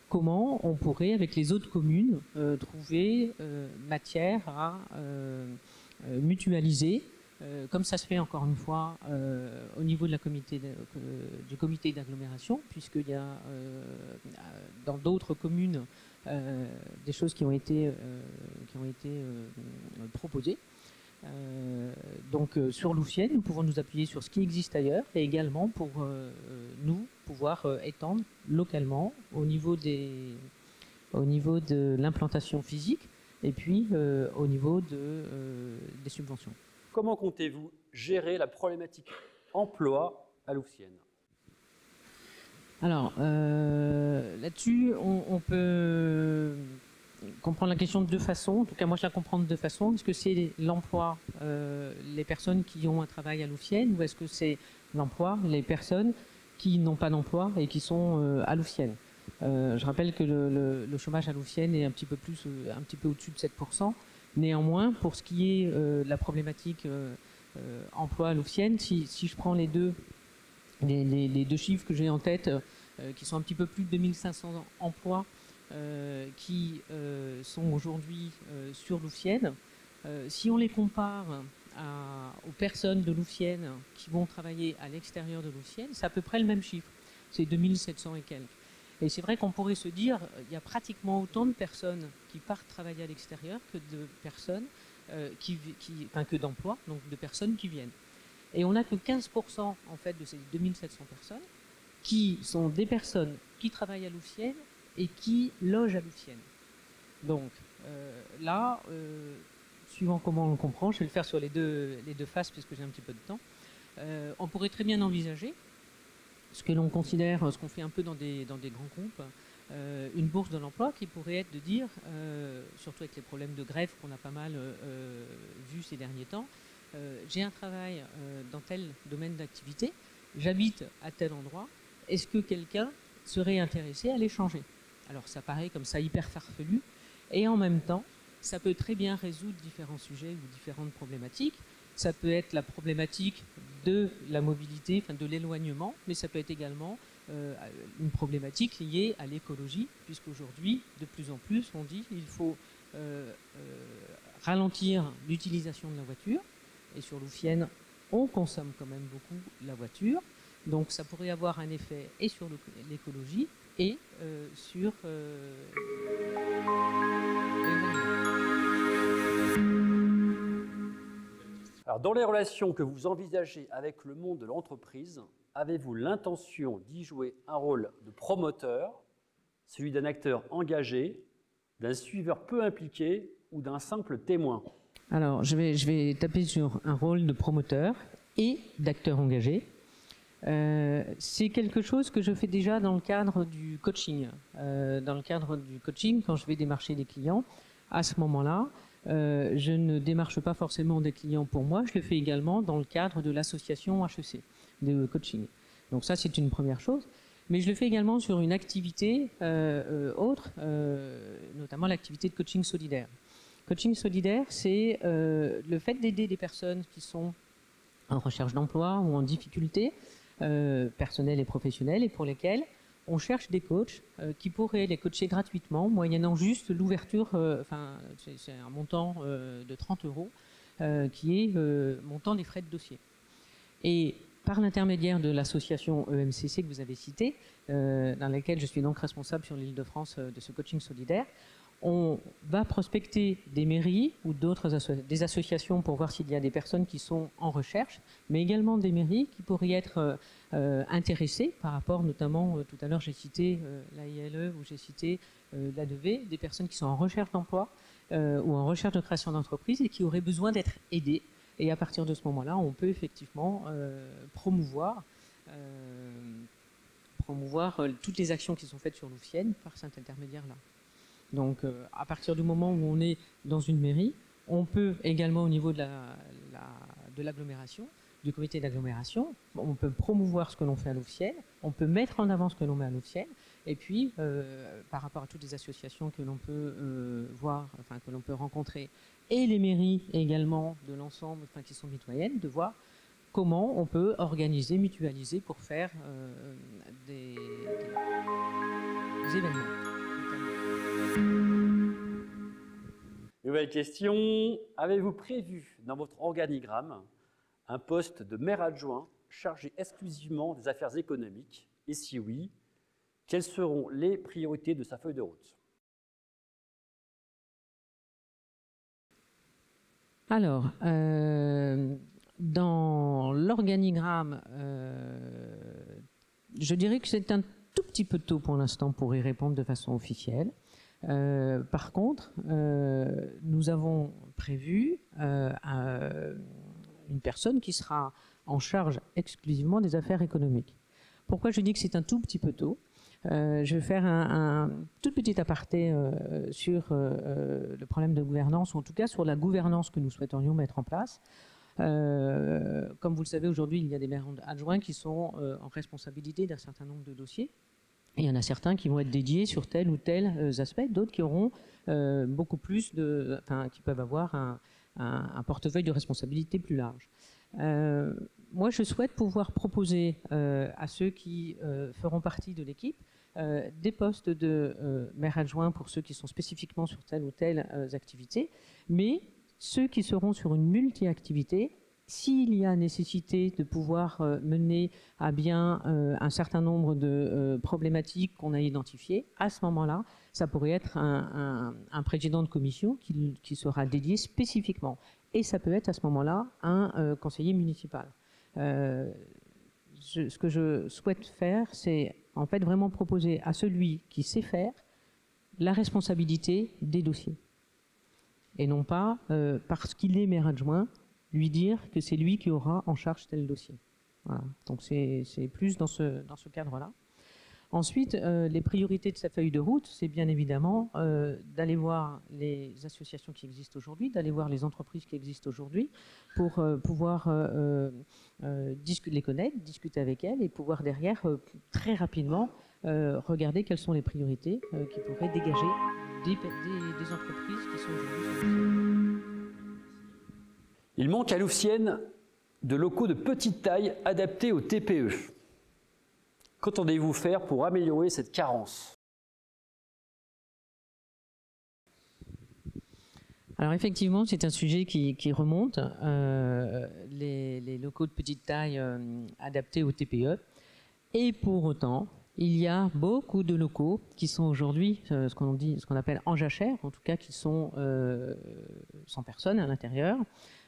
comment on pourrait, avec les autres communes, trouver matière à mutualiser, comme ça se fait encore une fois au niveau de du comité d'agglomération, puisqu'il y a dans d'autres communes des choses qui ont été proposées. Donc sur Louvciennes, nous pouvons nous appuyer sur ce qui existe ailleurs et également pour nous pouvoir étendre localement au niveau de l'implantation physique et puis au niveau des subventions. Comment comptez-vous gérer la problématique emploi à Louvciennes? Alors là-dessus, on peut comprendre la question de deux façons. En tout cas, moi, je la comprends de deux façons. Est-ce que c'est l'emploi, les personnes qui ont un travail à Louvciennes, ou est-ce que c'est l'emploi, les personnes qui n'ont pas d'emploi et qui sont à Louvciennes? Je rappelle que le chômage à Louvciennes est un petit peu au-dessus de 7%. Néanmoins, pour ce qui est de la problématique emploi à Louvciennes, si je prends les deux chiffres que j'ai en tête, qui sont un petit peu plus de 2500 emplois qui sont aujourd'hui sur Louvciennes, si on les compare aux personnes de Louvciennes qui vont travailler à l'extérieur de Louvciennes, c'est à peu près le même chiffre, c'est 2700 et quelques. Et c'est vrai qu'on pourrait se dire, il y a pratiquement autant de personnes qui partent travailler à l'extérieur que de personnes que d'emplois, donc de personnes qui viennent. Et on n'a que 15% en fait de ces 2700 personnes qui sont des personnes qui travaillent à Louvciennes et qui logent à Louvciennes. Donc là, suivant comment on le comprend, je vais le faire sur les deux faces puisque j'ai un petit peu de temps, on pourrait très bien envisager ce que l'on considère, ce qu'on fait un peu dans des grands groupes, une bourse de l'emploi qui pourrait être de dire, surtout avec les problèmes de grève qu'on a pas mal vus ces derniers temps, j'ai un travail dans tel domaine d'activité, j'habite à tel endroit, est-ce que quelqu'un serait intéressé à l'échanger? Alors ça paraît comme ça hyper farfelu, et en même temps, ça peut très bien résoudre différents sujets ou différentes problématiques. Ça peut être la problématique de la mobilité, enfin de l'éloignement, mais ça peut être également une problématique liée à l'écologie, puisqu'aujourd'hui, de plus en plus, on dit qu'il faut ralentir l'utilisation de la voiture, et sur Louvciennes, on consomme quand même beaucoup la voiture, donc ça pourrait avoir un effet et sur l'écologie et sur Alors, dans les relations que vous envisagez avec le monde de l'entreprise, avez-vous l'intention d'y jouer un rôle de promoteur, celui d'un acteur engagé, d'un suiveur peu impliqué ou d'un simple témoin? Alors, je vais taper sur un rôle de promoteur et d'acteur engagé. C'est quelque chose que je fais déjà dans le cadre du coaching. Dans le cadre du coaching, quand je vais démarcher des clients, à ce moment-là, je ne démarche pas forcément des clients pour moi, je le fais également dans le cadre de l'association HEC, de coaching. Donc ça, c'est une première chose. Mais je le fais également sur une activité autre, notamment l'activité de coaching solidaire. Coaching solidaire, c'est le fait d'aider des personnes qui sont en recherche d'emploi ou en difficulté, personnelles et professionnelles, et pour lesquelles on cherche des coachs qui pourraient les coacher gratuitement, moyennant juste l'ouverture, c'est un montant de 30 €, qui est montant des frais de dossier. Et par l'intermédiaire de l'association EMCC que vous avez citée, dans laquelle je suis donc responsable sur l'Île-de-France de ce coaching solidaire, on va prospecter des mairies ou des associations pour voir s'il y a des personnes qui sont en recherche, mais également des mairies qui pourraient être intéressées par rapport, notamment, tout à l'heure j'ai cité l'AILE ou j'ai cité l'ADV, des personnes qui sont en recherche d'emploi ou en recherche de création d'entreprise et qui auraient besoin d'être aidées. Et à partir de ce moment-là, on peut effectivement promouvoir toutes les actions qui sont faites sur Louvciennes par cet intermédiaire-là. Donc, à partir du moment où on est dans une mairie, on peut également, au niveau de l'agglomération, du comité d'agglomération, on peut promouvoir ce que l'on fait à Louvciennes, on peut mettre en avant ce que l'on met à Louvciennes, et puis, par rapport à toutes les associations que l'on peut voir, enfin, que l'on peut rencontrer, et les mairies également de l'ensemble, enfin, qui sont mitoyennes, de voir comment on peut organiser, mutualiser pour faire des événements. Nouvelle question. Avez-vous prévu dans votre organigramme un poste de maire adjoint chargé exclusivement des affaires économiques? Et si oui, quelles seront les priorités de sa feuille de route? Alors, dans l'organigramme, je dirais que c'est un tout petit peu tôt pour l'instant pour y répondre de façon officielle. Par contre, nous avons prévu une personne qui sera en charge exclusivement des affaires économiques. Pourquoi je dis que c'est un tout petit peu tôt? Je vais faire un tout petit aparté sur le problème de gouvernance, ou en tout cas sur la gouvernance que nous souhaiterions mettre en place. Comme vous le savez, aujourd'hui, il y a des maires adjoints qui sont en responsabilité d'un certain nombre de dossiers. Et il y en a certains qui vont être dédiés sur tel ou tel aspect, d'autres qui auront beaucoup plus qui peuvent avoir un portefeuille de responsabilité plus large. Moi, je souhaite pouvoir proposer à ceux qui feront partie de l'équipe des postes de maire adjoint pour ceux qui sont spécifiquement sur telle ou telle activité, mais ceux qui seront sur une multi-activité, s'il y a nécessité de pouvoir mener à bien un certain nombre de problématiques qu'on a identifiées, à ce moment-là, ça pourrait être un président de commission qui sera dédié spécifiquement. Et ça peut être à ce moment-là un conseiller municipal. Ce que je souhaite faire, c'est en fait vraiment proposer à celui qui sait faire la responsabilité des dossiers. Et non pas, parce qu'il est maire adjoint, lui dire que c'est lui qui aura en charge tel dossier. Voilà. Donc c'est plus dans ce cadre-là. Ensuite, les priorités de sa feuille de route, c'est bien évidemment d'aller voir les associations qui existent aujourd'hui, d'aller voir les entreprises qui existent aujourd'hui, pour pouvoir les connaître, discuter avec elles et pouvoir derrière, très rapidement, regarder quelles sont les priorités qui pourraient dégager des entreprises qui sont aujourd'hui sur le. Il manque à Louvciennes de locaux de petite taille adaptés aux TPE. Qu'entendez-vous faire pour améliorer cette carence? Alors effectivement, c'est un sujet qui remonte, les locaux de petite taille adaptés aux TPE. Et pour autant, il y a beaucoup de locaux qui sont aujourd'hui ce qu'on appelle en jachère, en tout cas qui sont sans personne à l'intérieur.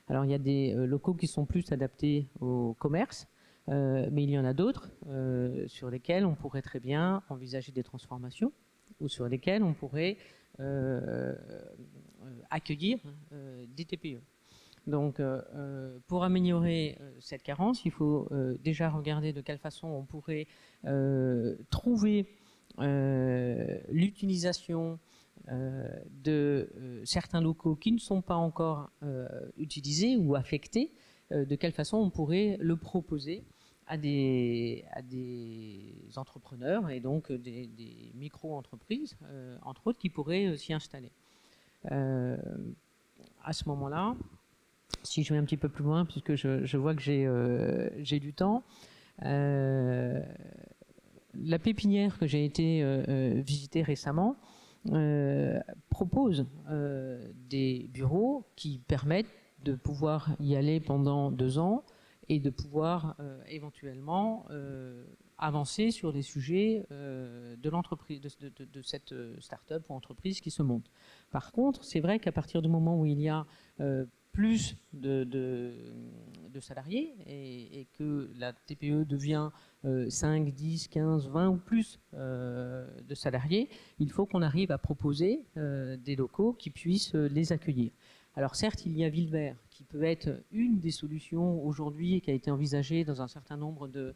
Alors il y a des locaux qui sont plus adaptés au commerce, mais il y en a d'autres sur lesquels on pourrait très bien envisager des transformations ou sur lesquels on pourrait accueillir des TPE. Donc pour améliorer cette carence, il faut déjà regarder de quelle façon on pourrait trouver l'utilisation de certains locaux qui ne sont pas encore utilisés ou affectés, de quelle façon on pourrait le proposer à des entrepreneurs et donc des micro-entreprises, entre autres, qui pourraient s'y installer. À ce moment-là, si je vais un petit peu plus loin, puisque je vois que j'ai du temps, la pépinière que j'ai été visiter récemment propose des bureaux qui permettent de pouvoir y aller pendant 2 ans et de pouvoir éventuellement avancer sur les sujets de l'entreprise, de cette start-up ou entreprise qui se monte. Par contre, c'est vrai qu'à partir du moment où il y a plus de salariés et que la TPE devient 5, 10, 15, 20 ou plus de salariés, il faut qu'on arrive à proposer des locaux qui puissent les accueillir. Alors certes, il y a Villevert, qui peut être une des solutions aujourd'hui et qui a été envisagée dans un certain nombre de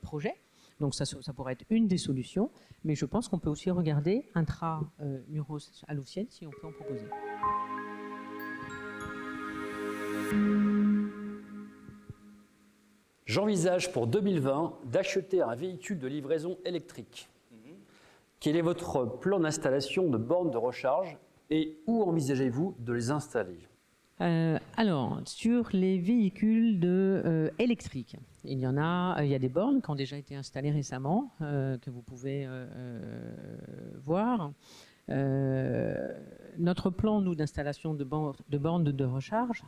projets. Donc ça pourrait être une des solutions, mais je pense qu'on peut aussi regarder intra-muros à Louvciennes si on peut en proposer. J'envisage pour 2020 d'acheter un véhicule de livraison électrique. Quel est votre plan d'installation de bornes de recharge et où envisagez-vous de les installer? Alors, sur les véhicules électriques, il y a des bornes qui ont déjà été installées récemment, que vous pouvez voir. Notre plan, nous, d'installation de bornes de recharge,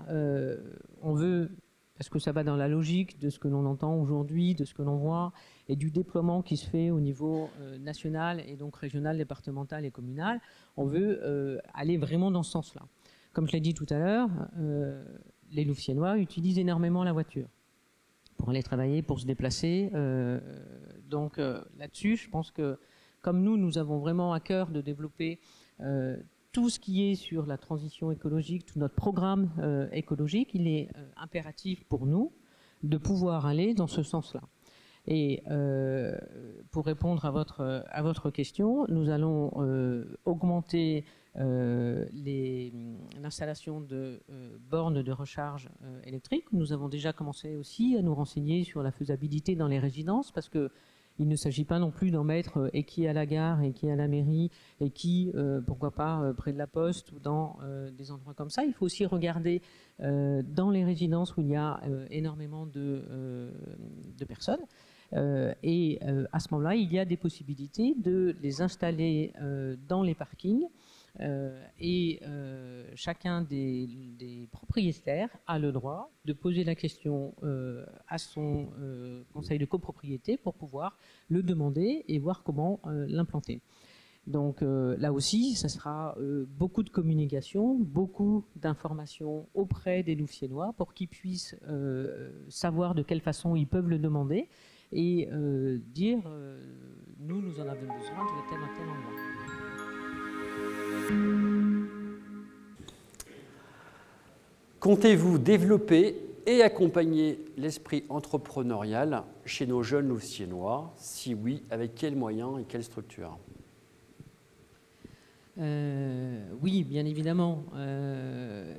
on veut, parce que ça va dans la logique de ce que l'on entend aujourd'hui, de ce que l'on voit, et du déploiement qui se fait au niveau national et donc régional, départemental et communal, on veut aller vraiment dans ce sens-là. Comme je l'ai dit tout à l'heure, les Louvciennois utilisent énormément la voiture pour aller travailler, pour se déplacer. Donc là-dessus, je pense que comme nous avons vraiment à cœur de développer tout ce qui est sur la transition écologique, tout notre programme écologique, il est impératif pour nous de pouvoir aller dans ce sens-là. Et pour répondre à votre question, nous allons augmenter l'installation de bornes de recharge électrique. Nous avons déjà commencé aussi à nous renseigner sur la faisabilité dans les résidences, parce que il ne s'agit pas non plus d'en mettre et qui est à la gare et qui est à la mairie et qui, pourquoi pas, près de la poste ou dans des endroits comme ça. Il faut aussi regarder dans les résidences où il y a énormément de personnes. Et à ce moment-là, il y a des possibilités de les installer dans les parkings. Chacun des propriétaires a le droit de poser la question à son conseil de copropriété pour pouvoir le demander et voir comment l'implanter. Donc là aussi, ça sera beaucoup de communication, beaucoup d'informations auprès des Louvciennois pour qu'ils puissent savoir de quelle façon ils peuvent le demander et dire nous en avons besoin de tel ou tel endroit. Comptez-vous développer et accompagner l'esprit entrepreneurial chez nos jeunes Louvciennois? Si oui, avec quels moyens et quelle structure? Oui, bien évidemment.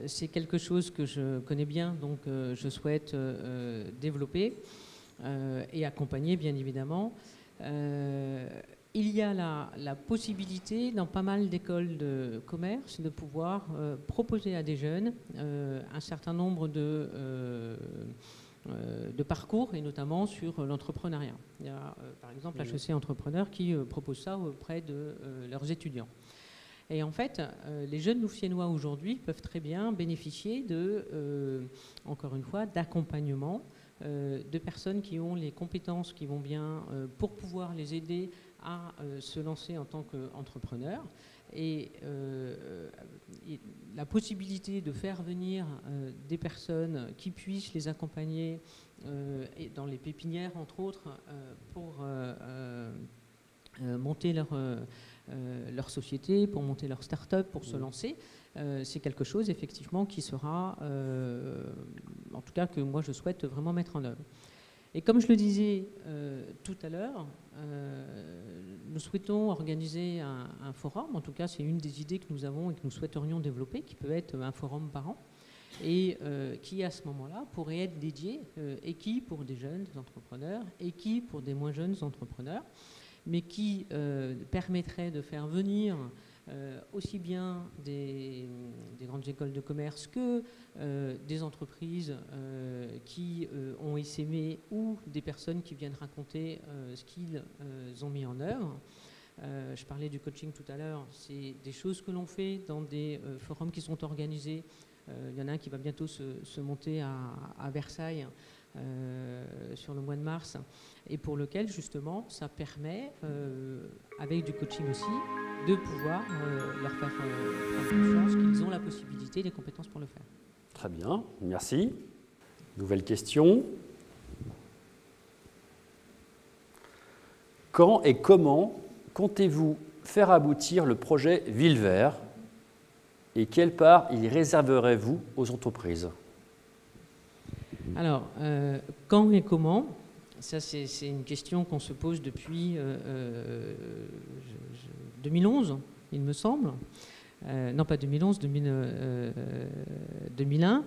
C'est quelque chose que je connais bien, donc je souhaite développer et accompagner, bien évidemment. Il y a la possibilité, dans pas mal d'écoles de commerce, de pouvoir proposer à des jeunes un certain nombre de parcours, et notamment sur l'entrepreneuriat. Il y a, par exemple, HEC Entrepreneur qui propose ça auprès de leurs étudiants. Et en fait, les jeunes Louvciennois aujourd'hui peuvent très bien bénéficier encore une fois, d'accompagnement de personnes qui ont les compétences qui vont bien pour pouvoir les aider à se lancer en tant qu'entrepreneur. Et la possibilité de faire venir des personnes qui puissent les accompagner et dans les pépinières, entre autres, pour monter leur société, pour monter leur start-up, pour se lancer, c'est quelque chose effectivement qui sera, en tout cas que moi je souhaite vraiment mettre en œuvre. Et comme je le disais tout à l'heure, nous souhaitons organiser un forum, en tout cas c'est une des idées que nous avons et que nous souhaiterions développer, qui peut être un forum par an, et qui à ce moment-là pourrait être dédié, et qui pour des jeunes entrepreneurs, et qui pour des moins jeunes entrepreneurs, mais qui permettrait de faire venir aussi bien des grandes écoles de commerce que des entreprises qui ont essaimé ou des personnes qui viennent raconter ce qu'ils ont mis en œuvre. Je parlais du coaching tout à l'heure, c'est des choses que l'on fait dans des forums qui sont organisés. Il y en a un qui va bientôt se monter à Versailles sur le mois de mars, et pour lequel justement ça permet, avec du coaching aussi, de pouvoir leur faire prendre confiance qu'ils ont la possibilité et les compétences pour le faire. Très bien, merci. Nouvelle question. Quand et comment comptez-vous faire aboutir le projet Ville Vert et quelle part y réserverez-vous aux entreprises? Alors, quand et comment, ça c'est une question qu'on se pose depuis 2011, il me semble. Non, pas 2011, 2001.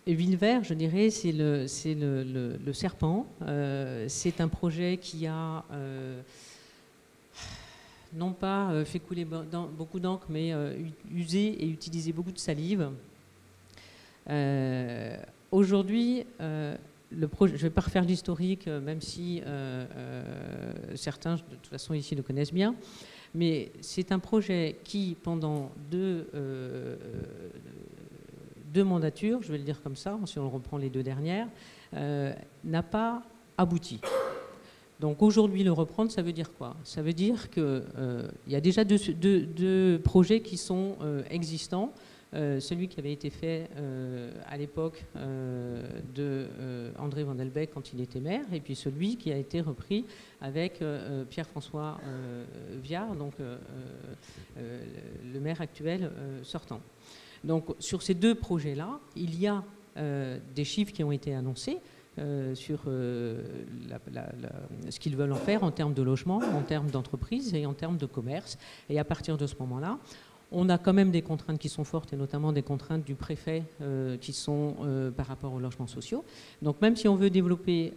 Et Ville Vert, je dirais, c'est le serpent. C'est un projet qui a non pas fait couler beaucoup d'encre, mais usé et utilisé beaucoup de salive. Aujourd'hui, le projet, je ne vais pas refaire l'historique, même si certains, de toute façon, ici le connaissent bien, mais c'est un projet qui, pendant deux mandatures, je vais le dire comme ça, si on reprend les deux dernières, n'a pas abouti. Donc aujourd'hui, le reprendre, ça veut dire quoi? Ça veut dire qu'il y a déjà deux projets qui sont existants. Celui qui avait été fait à l'époque de André Van Delbecq quand il était maire, et puis celui qui a été repris avec Pierre-François Viard, donc le maire actuel sortant. Donc sur ces deux projets-là, il y a des chiffres qui ont été annoncés. sur ce qu'ils veulent en faire en termes de logement, en termes d'entreprise et en termes de commerce. Et à partir de ce moment-là, on a quand même des contraintes qui sont fortes, et notamment des contraintes du préfet qui sont par rapport aux logements sociaux. Donc même si on veut développer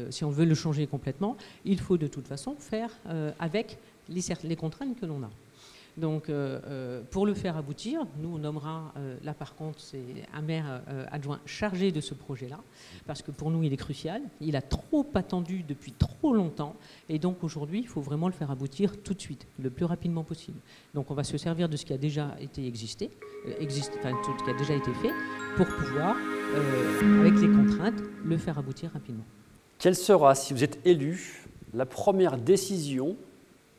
si on veut le changer complètement, il faut de toute façon faire avec les contraintes que l'on a. Donc, pour le faire aboutir, nous, on nommera, là par contre, c'est un maire adjoint chargé de ce projet-là, parce que pour nous, il est crucial. Il a trop attendu depuis trop longtemps, et donc aujourd'hui, il faut vraiment le faire aboutir tout de suite, le plus rapidement possible. Donc, on va se servir de ce qui a déjà été ce qui a déjà été fait, pour pouvoir, avec les contraintes, le faire aboutir rapidement. Quelle sera, si vous êtes élu, la première décision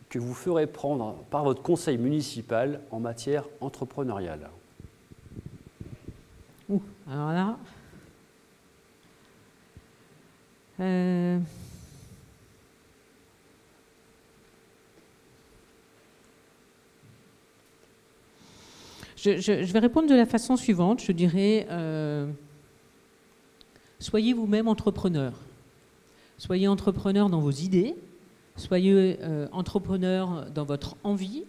que vous ferez prendre par votre conseil municipal en matière entrepreneuriale? Alors là, je vais répondre de la façon suivante. Je dirais, soyez vous-même entrepreneur. Soyez entrepreneur dans vos idées. Soyez entrepreneur dans votre envie,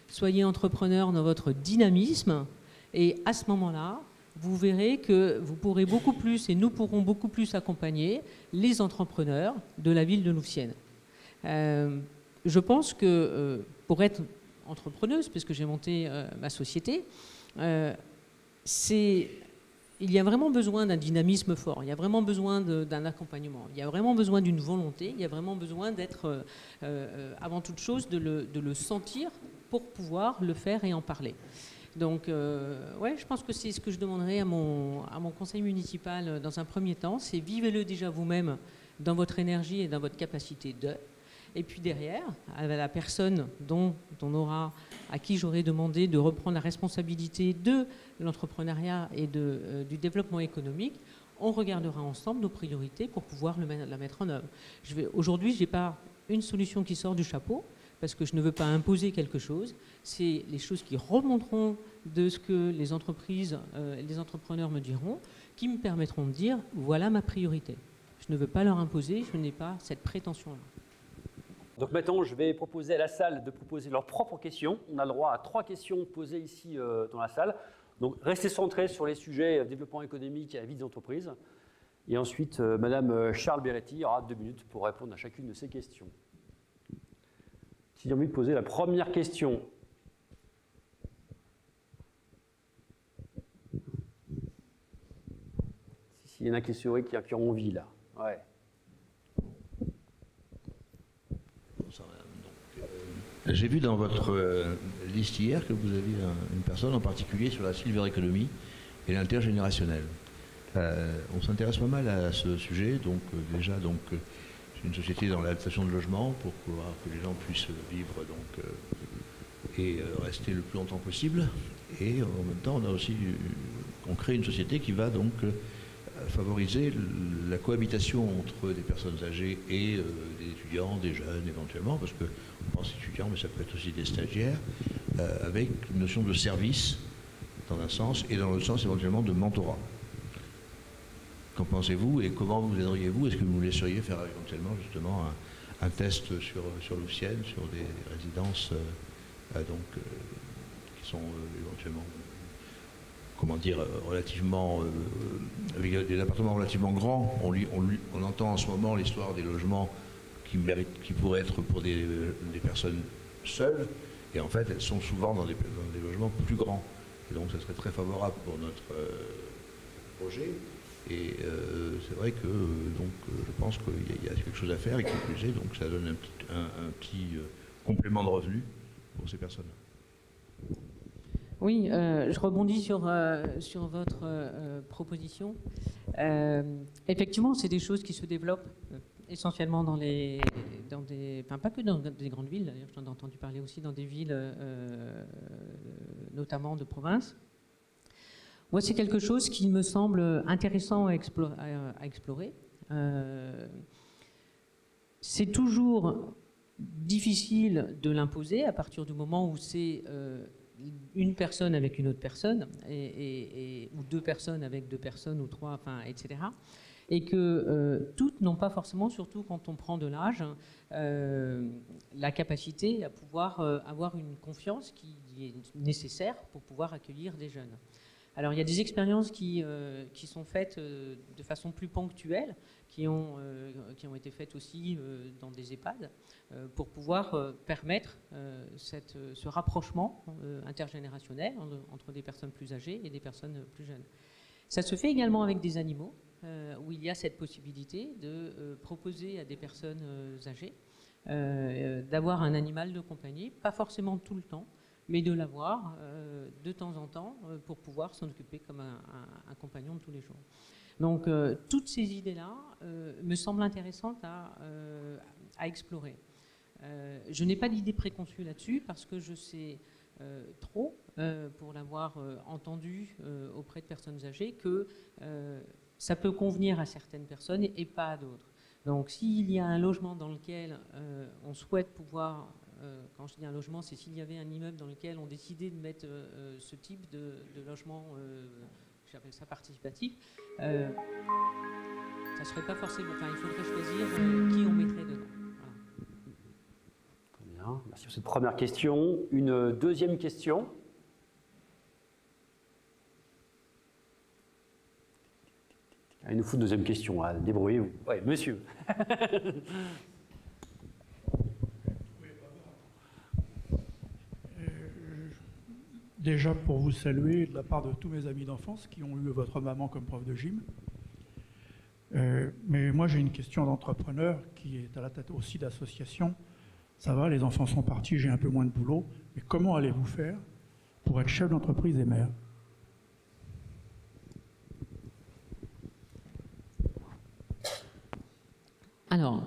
soyez entrepreneur dans votre dynamisme, et à ce moment-là, vous verrez que vous pourrez beaucoup plus, et nous pourrons beaucoup plus accompagner les entrepreneurs de la ville de Louvciennes. Je pense que pour être entrepreneuse, puisque j'ai monté ma société, il y a vraiment besoin d'un dynamisme fort, il y a vraiment besoin d'un accompagnement, il y a vraiment besoin d'une volonté, il y a vraiment besoin d'être, avant toute chose, de le sentir pour pouvoir le faire et en parler. Donc, ouais, je pense que c'est ce que je demanderais à mon conseil municipal dans un premier temps, c'est vivez-le déjà vous-même dans votre énergie et dans votre capacité de. Et puis derrière, à la personne à qui j'aurais demandé de reprendre la responsabilité de l'entrepreneuriat et du développement économique, on regardera ensemble nos priorités pour pouvoir la mettre en œuvre. Aujourd'hui, je n'ai pas une solution qui sort du chapeau, parce que je ne veux pas imposer quelque chose. C'est les choses qui remonteront de ce que les entreprises, les entrepreneurs me diront, qui me permettront de dire, voilà ma priorité. Je ne veux pas leur imposer, je n'ai pas cette prétention-là. Donc maintenant, je vais proposer à la salle de proposer leurs propres questions. On a le droit à 3 questions posées ici dans la salle. Donc restez centrés sur les sujets développement économique et la vie des entreprises. Et ensuite, Madame Charles Beretti aura 2 minutes pour répondre à chacune de ces questions. Si j'ai envie de poser la première question. S'il y en a qui ont envie là. Ouais. J'ai vu dans votre liste hier que vous aviez une personne en particulier sur la silver economy et l'intergénérationnel. On s'intéresse pas mal à ce sujet, donc déjà c'est une société dans l'adaptation de logement pour pouvoir que les gens puissent vivre et rester le plus longtemps possible. Et en même temps, on crée une société qui va donc favoriser la cohabitation entre des personnes âgées et des étudiants, des jeunes éventuellement, parce que on pense étudiants, mais ça peut être aussi des stagiaires, avec une notion de service dans un sens et dans l'autre sens éventuellement de mentorat. Qu'en pensez-vous et comment vous aideriez-vous? Est-ce que vous nous laisseriez faire éventuellement justement un test sur Louvciennes, sur des résidences qui sont éventuellement, comment dire, relativement, avec des appartements relativement grands. On entend en ce moment l'histoire des logements qui pourraient être pour des personnes seules, et en fait elles sont souvent dans des logements plus grands. Et donc ça serait très favorable pour notre projet. Et c'est vrai que je pense qu'il y a quelque chose à faire et qui plus est, donc ça donne un petit complément de revenu pour ces personnes. Oui, je rebondis sur votre proposition. Effectivement, c'est des choses qui se développent essentiellement pas que dans des grandes villes, d'ailleurs, j'en ai entendu parler aussi dans des villes, notamment de province. Moi, c'est quelque chose qui me semble intéressant à explorer. C'est toujours difficile de l'imposer à partir du moment où c'est une personne avec une autre personne, ou 2 personnes avec 2 personnes, ou 3, enfin, etc. et que toutes n'ont pas forcément, surtout quand on prend de l'âge, la capacité à pouvoir avoir une confiance qui est nécessaire pour pouvoir accueillir des jeunes. Alors il y a des expériences qui sont faites de façon plus ponctuelle, qui ont été faites aussi dans des EHPAD, pour pouvoir permettre ce rapprochement intergénérationnel entre des personnes plus âgées et des personnes plus jeunes. Ça se fait également avec des animaux, où il y a cette possibilité de proposer à des personnes âgées d'avoir un animal de compagnie, pas forcément tout le temps, mais de l'avoir de temps en temps pour pouvoir s'en occuper comme un compagnon de tous les jours. Donc toutes ces idées-là me semblent intéressantes à explorer. Je n'ai pas d'idée préconçue là-dessus parce que je sais trop, pour l'avoir entendu auprès de personnes âgées, que ça peut convenir à certaines personnes et pas à d'autres. Donc s'il y a un logement dans lequel on souhaite pouvoir, quand je dis un logement, c'est s'il y avait un immeuble dans lequel on décidait de mettre ce type de logement, j'appelle ça participatif, ça serait pas forcément, enfin il faudrait choisir qui on mettrait dedans. Voilà. Bien, merci pour cette première question. Une deuxième question. Il nous faut une deuxième question, hein. Débrouillez-vous. Oui, monsieur. Déjà pour vous saluer de la part de tous mes amis d'enfance qui ont eu votre maman comme prof de gym. Mais moi j'ai une question d'entrepreneur qui est à la tête aussi d'association. Ça va, les enfants sont partis, j'ai un peu moins de boulot, mais comment allez-vous faire pour être chef d'entreprise et maire ? Alors,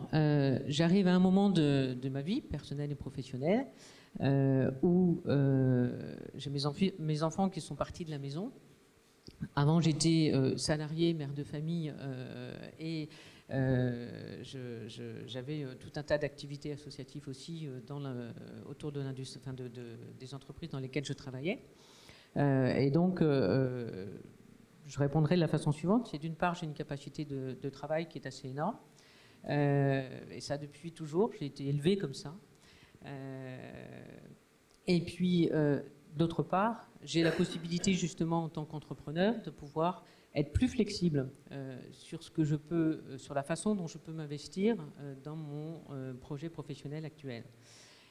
j'arrive à un moment de ma vie personnelle et professionnelle où j'ai mes enfants qui sont partis de la maison. Avant, j'étais salariée, mère de famille et j'avais tout un tas d'activités associatives aussi autour de l'industrie, enfin des entreprises dans lesquelles je travaillais. Et donc, je répondrai de la façon suivante. C'est d'une part, j'ai une capacité de travail qui est assez énorme. Et ça depuis toujours, j'ai été élevée comme ça. Et puis, d'autre part, j'ai la possibilité justement en tant qu'entrepreneur de pouvoir être plus flexible sur ce que je peux, sur la façon dont je peux m'investir dans mon projet professionnel actuel.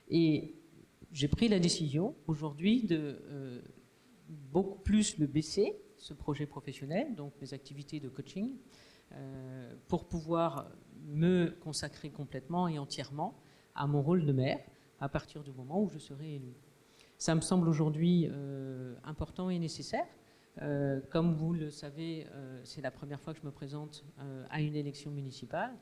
Et j'ai pris la décision aujourd'hui de beaucoup plus le baisser, ce projet professionnel, donc mes activités de coaching, pour pouvoir me consacrer complètement et entièrement à mon rôle de maire à partir du moment où je serai élu. Ça me semble aujourd'hui important et nécessaire. Comme vous le savez, c'est la première fois que je me présente à une élection municipale.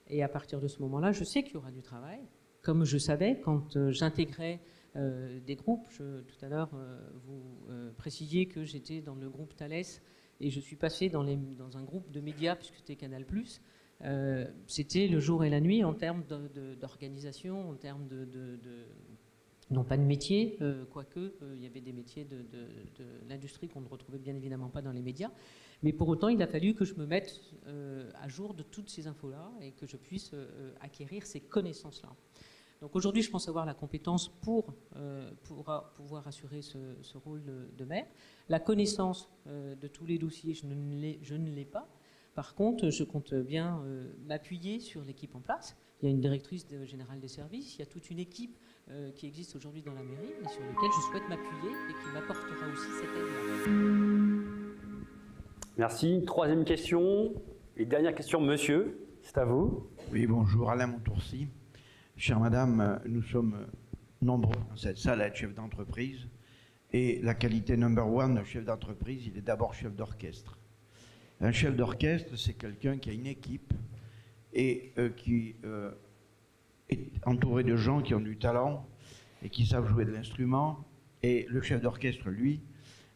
Et à partir de ce moment-là, je sais qu'il y aura du travail. Comme je savais quand j'intégrais des groupes, tout à l'heure vous précisiez que j'étais dans le groupe Thales et je suis passé dans un groupe de médias puisque c'était Canal+. C'était le jour et la nuit en termes d'organisation, en termes non pas de métier, quoique il y avait des métiers de l'industrie qu'on ne retrouvait bien évidemment pas dans les médias. Mais pour autant, il a fallu que je me mette à jour de toutes ces infos-là et que je puisse acquérir ces connaissances-là. Donc aujourd'hui, je pense avoir la compétence pour pouvoir assurer ce rôle de maire. La connaissance de tous les dossiers, je ne l'ai pas. Par contre, je compte bien m'appuyer sur l'équipe en place. Il y a une directrice générale des services, il y a toute une équipe qui existe aujourd'hui dans la mairie et sur laquelle je souhaite m'appuyer et qui m'apportera aussi cette aide-là. Merci. Troisième question et dernière question, monsieur, c'est à vous. Oui, bonjour, Alain Montourcy. Chère madame, nous sommes nombreux dans cette salle à être chef d'entreprise et la qualité number one d'un chef d'entreprise, il est d'abord chef d'orchestre. Un chef d'orchestre, c'est quelqu'un qui a une équipe et qui est entouré de gens qui ont du talent et qui savent jouer de l'instrument. Et le chef d'orchestre, lui,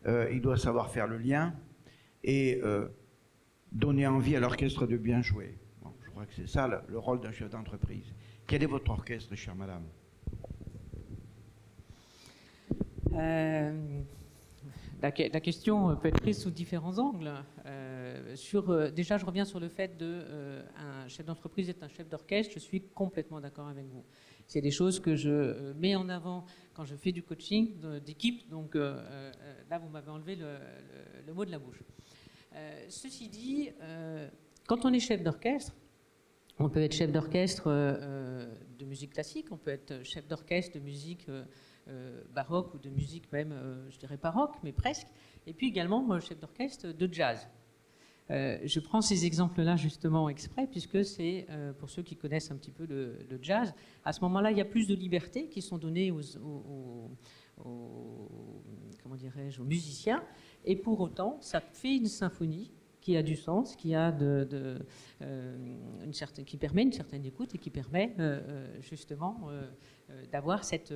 il doit savoir faire le lien et donner envie à l'orchestre de bien jouer. Bon, je crois que c'est ça le rôle d'un chef d'entreprise. Quel est votre orchestre, chère madame ? La question peut être prise sous différents angles. déjà, je reviens sur le fait qu'un chef d'entreprise est un chef d'orchestre. Je suis complètement d'accord avec vous. C'est des choses que je mets en avant quand je fais du coaching d'équipe. Donc là, vous m'avez enlevé le mot de la bouche. Ceci dit, quand on est chef d'orchestre, on peut être chef d'orchestre de musique classique, on peut être chef d'orchestre de musique baroque ou de musique même, je dirais pas rock, mais presque. Et puis également chef d'orchestre de jazz. Je prends ces exemples-là justement exprès, puisque c'est, pour ceux qui connaissent un petit peu le jazz, à ce moment-là, il y a plus de libertés qui sont données comment dirais-je, aux musiciens, et pour autant, ça fait une symphonie qui a du sens, qui a qui permet une certaine écoute et qui permet justement d'avoir cette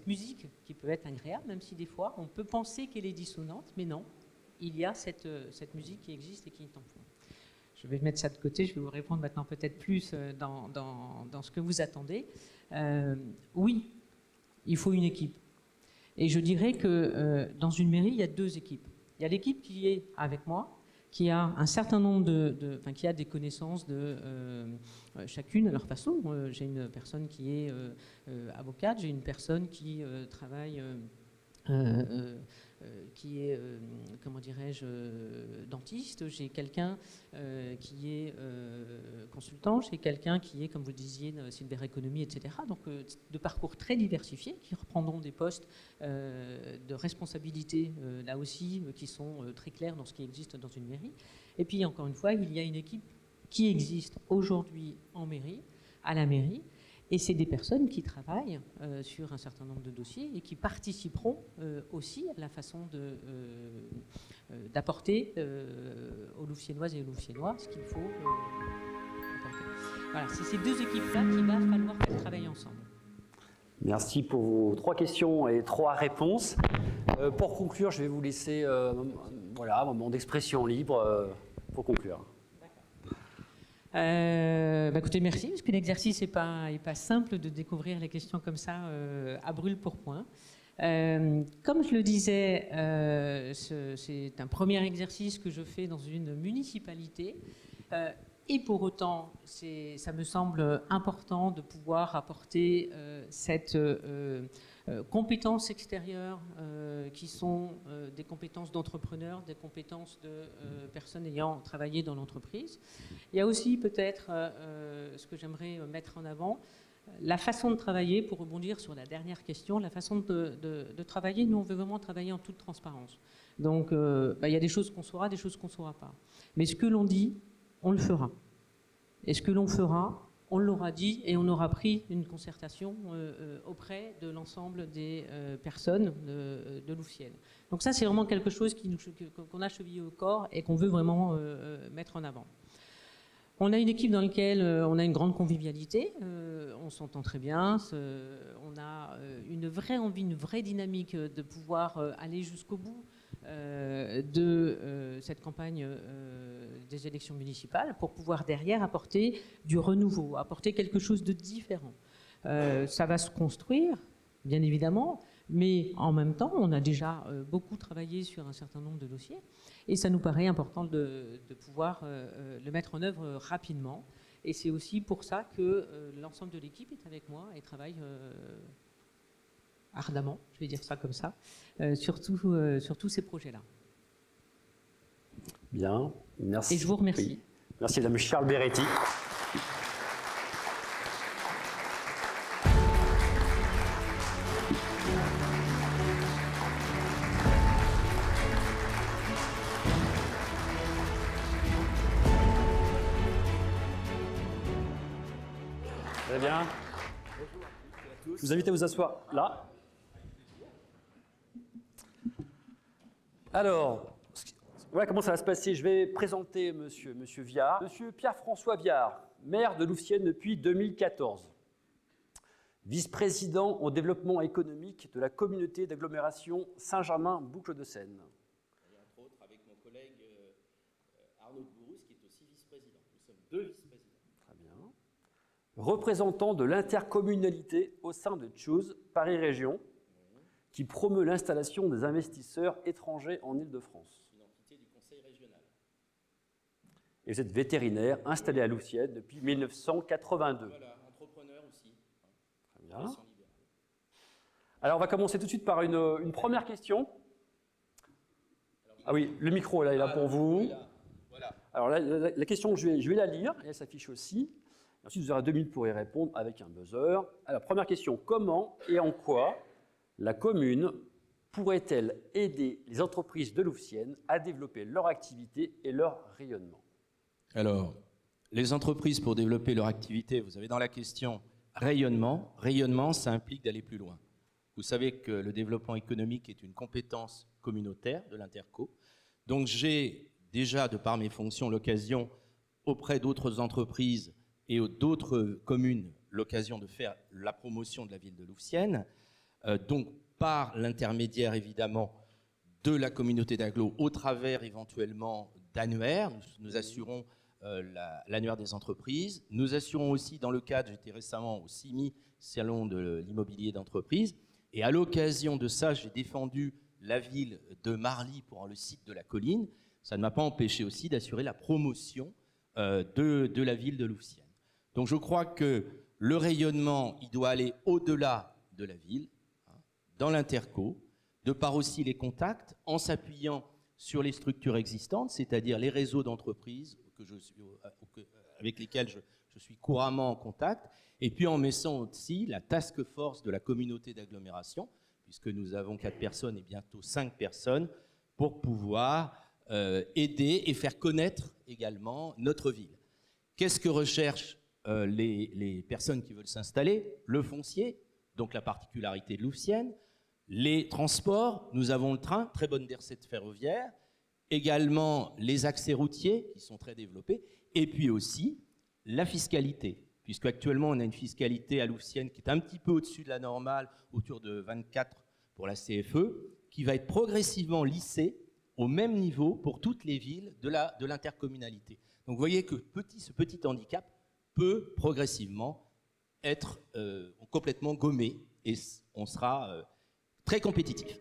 musique qui peut être agréable, même si des fois on peut penser qu'elle est dissonante, mais non, il y a cette musique qui existe et qui est en fond. Je vais mettre ça de côté, je vais vous répondre maintenant peut-être plus dans ce que vous attendez. Oui, il faut une équipe. Et je dirais que dans une mairie, il y a deux équipes. Il y a l'équipe qui est avec moi, qui a un certain nombre qui a des connaissances chacune à leur façon. J'ai une personne qui est avocate, j'ai une personne qui travaille, qui est, comment dirais-je, dentiste, j'ai quelqu'un qui est consultant, j'ai quelqu'un qui est, comme vous le disiez, Silver Economy, etc. Donc, de parcours très diversifiés qui reprendront des postes de responsabilité, là aussi, qui sont très clairs dans ce qui existe dans une mairie. Et puis, encore une fois, il y a une équipe qui existe aujourd'hui en mairie, à la mairie, et c'est des personnes qui travaillent sur un certain nombre de dossiers et qui participeront aussi à la façon d'apporter aux Louvciennoises et aux Louvciennois ce qu'il faut apporter. Voilà, c'est ces deux équipes-là qu'il va falloir qu'elles travaillent ensemble. Merci pour vos 3 questions et 3 réponses. Pour conclure, je vais vous laisser un moment d'expression libre pour conclure. Écoutez, merci, parce que l'exercice n'est pas simple de découvrir les questions comme ça à brûle-pourpoint. Comme je le disais, c'est un premier exercice que je fais dans une municipalité. Et pour autant, ça me semble important de pouvoir apporter cette compétences extérieures qui sont des compétences d'entrepreneurs, des compétences de personnes ayant travaillé dans l'entreprise. Il y a aussi peut-être ce que j'aimerais mettre en avant, la façon de travailler, pour rebondir sur la dernière question, la façon de travailler, nous on veut vraiment travailler en toute transparence. Donc il y a des choses qu'on saura, des choses qu'on ne saura pas. Mais ce que l'on dit, on le fera. Et ce que l'on fera, on l'aura dit et on aura pris une concertation auprès de l'ensemble des personnes de Louvciennes. Donc ça, c'est vraiment quelque chose qu'on a chevillé au corps et qu'on veut vraiment mettre en avant. On a une équipe dans laquelle on a une grande convivialité, on s'entend très bien, on a une vraie envie, une vraie dynamique de pouvoir aller jusqu'au bout de cette campagne des élections municipales pour pouvoir derrière apporter du renouveau, apporter quelque chose de différent. Ça va se construire, bien évidemment, mais en même temps, on a déjà beaucoup travaillé sur un certain nombre de dossiers et ça nous paraît important de pouvoir le mettre en œuvre rapidement. Et c'est aussi pour ça que l'ensemble de l'équipe est avec moi et travaille ardemment, je vais dire ça comme ça, sur tous ces projets-là. Bien, merci. Et je vous remercie. Oui. Merci, Madame Charles Beretti. Très bien. Je vous invite à vous asseoir là. Alors, voilà comment ça va se passer. Je vais présenter Monsieur Viard. Monsieur Pierre-François Viard, maire de Louvciennes depuis 2014. Vice-président au développement économique de la communauté d'agglomération Saint-Germain-Boucles-de-Seine. Et entre autres avec mon collègue Arnaud de Bourrus, qui est aussi vice-président. Nous sommes 2 vice-présidents. Très bien. Représentant de l'intercommunalité au sein de Choose Paris Région, qui promeut l'installation des investisseurs étrangers en Île-de-France. Une entité du Conseil régional. et vous êtes vétérinaire installé à Louvciennes depuis 1982. Voilà, entrepreneur aussi. Très bien. Alors, on va commencer tout de suite par une première question. Ah oui, le micro là, est là pour vous. Voilà. Alors, la question, je vais la lire, et elle s'affiche aussi. Ensuite, vous aurez 2 minutes pour y répondre avec un buzzer. Alors, première question, comment et en quoi la commune pourrait-elle aider les entreprises de Louvciennes à développer leur activité et leur rayonnement? Alors, les entreprises, pour développer leur activité, vous avez dans la question rayonnement. Rayonnement, ça implique d'aller plus loin. Vous savez que le développement économique est une compétence communautaire de l'Interco. Donc, j'ai déjà, de par mes fonctions, l'occasion, auprès d'autres entreprises et d'autres communes, l'occasion de faire la promotion de la ville de Louvciennes. Donc, par l'intermédiaire, évidemment, de la communauté d'agglo, au travers, éventuellement, d'annuaires. Nous assurons l'annuaire des entreprises. Nous assurons aussi, dans le cadre, j'étais récemment au CIMI, Salon de l'immobilier d'entreprise, et à l'occasion de ça, j'ai défendu la ville de Marly pour le site de la colline. Ça ne m'a pas empêché aussi d'assurer la promotion de la ville de Louvciennes. Donc je crois que le rayonnement, il doit aller au-delà de la ville, hein, dans l'Interco, de par aussi les contacts, en s'appuyant sur les structures existantes, c'est-à-dire les réseaux d'entreprises avec lesquels je suis couramment en contact, et puis en mettant aussi la task force de la communauté d'agglomération, puisque nous avons 4 personnes et bientôt 5 personnes, pour pouvoir aider et faire connaître également notre ville. Qu'est-ce que recherchent les personnes qui veulent s'installer? Le foncier, donc la particularité de Louvciennes, les transports, nous avons le train, très bonne desserte ferroviaire, également les accès routiers qui sont très développés, et puis aussi la fiscalité, puisque actuellement on a une fiscalité à Louvciennes qui est un petit peu au-dessus de la normale, autour de 24 pour la CFE, qui va être progressivement lissée au même niveau pour toutes les villes de l'intercommunalité. Donc vous voyez que ce petit handicap peut progressivement être complètement gommé et on sera très compétitif.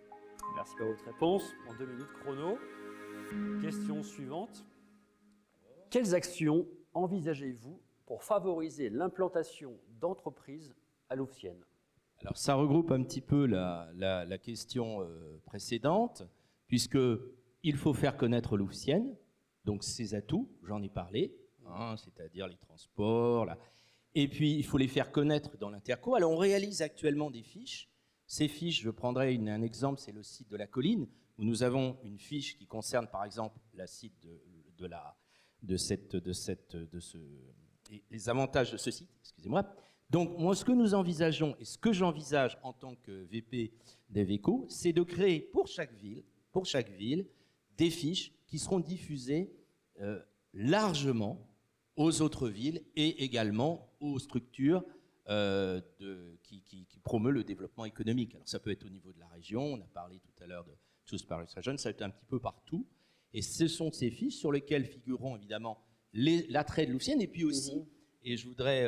Merci pour votre réponse. En 2 minutes chrono. Question suivante. Quelles actions envisagez-vous pour favoriser l'implantation d'entreprises à Louvciennes? Alors ça regroupe un petit peu la question précédente, puisqu'il faut faire connaître Louvciennes, donc ses atouts, j'en ai parlé, hein, c'est-à-dire les transports, et puis il faut les faire connaître dans l'Interco. Alors on réalise actuellement des fiches. Ces fiches, je prendrai un exemple, c'est le site de la colline, où nous avons une fiche qui concerne par exemple la site les avantages de ce site, excusez-moi. Donc moi, ce que nous envisageons et ce que j'envisage en tant que VP d'Eveco, c'est de créer pour chaque ville, des fiches qui seront diffusées largement aux autres villes et également aux structures qui promeut le développement économique. Alors ça peut être au niveau de la région, on a parlé tout à l'heure de Choose Paris Region, ça peut être un petit peu partout. Et ce sont ces fiches sur lesquelles figureront évidemment l'attrait de Louvciennes et puis aussi, et je voudrais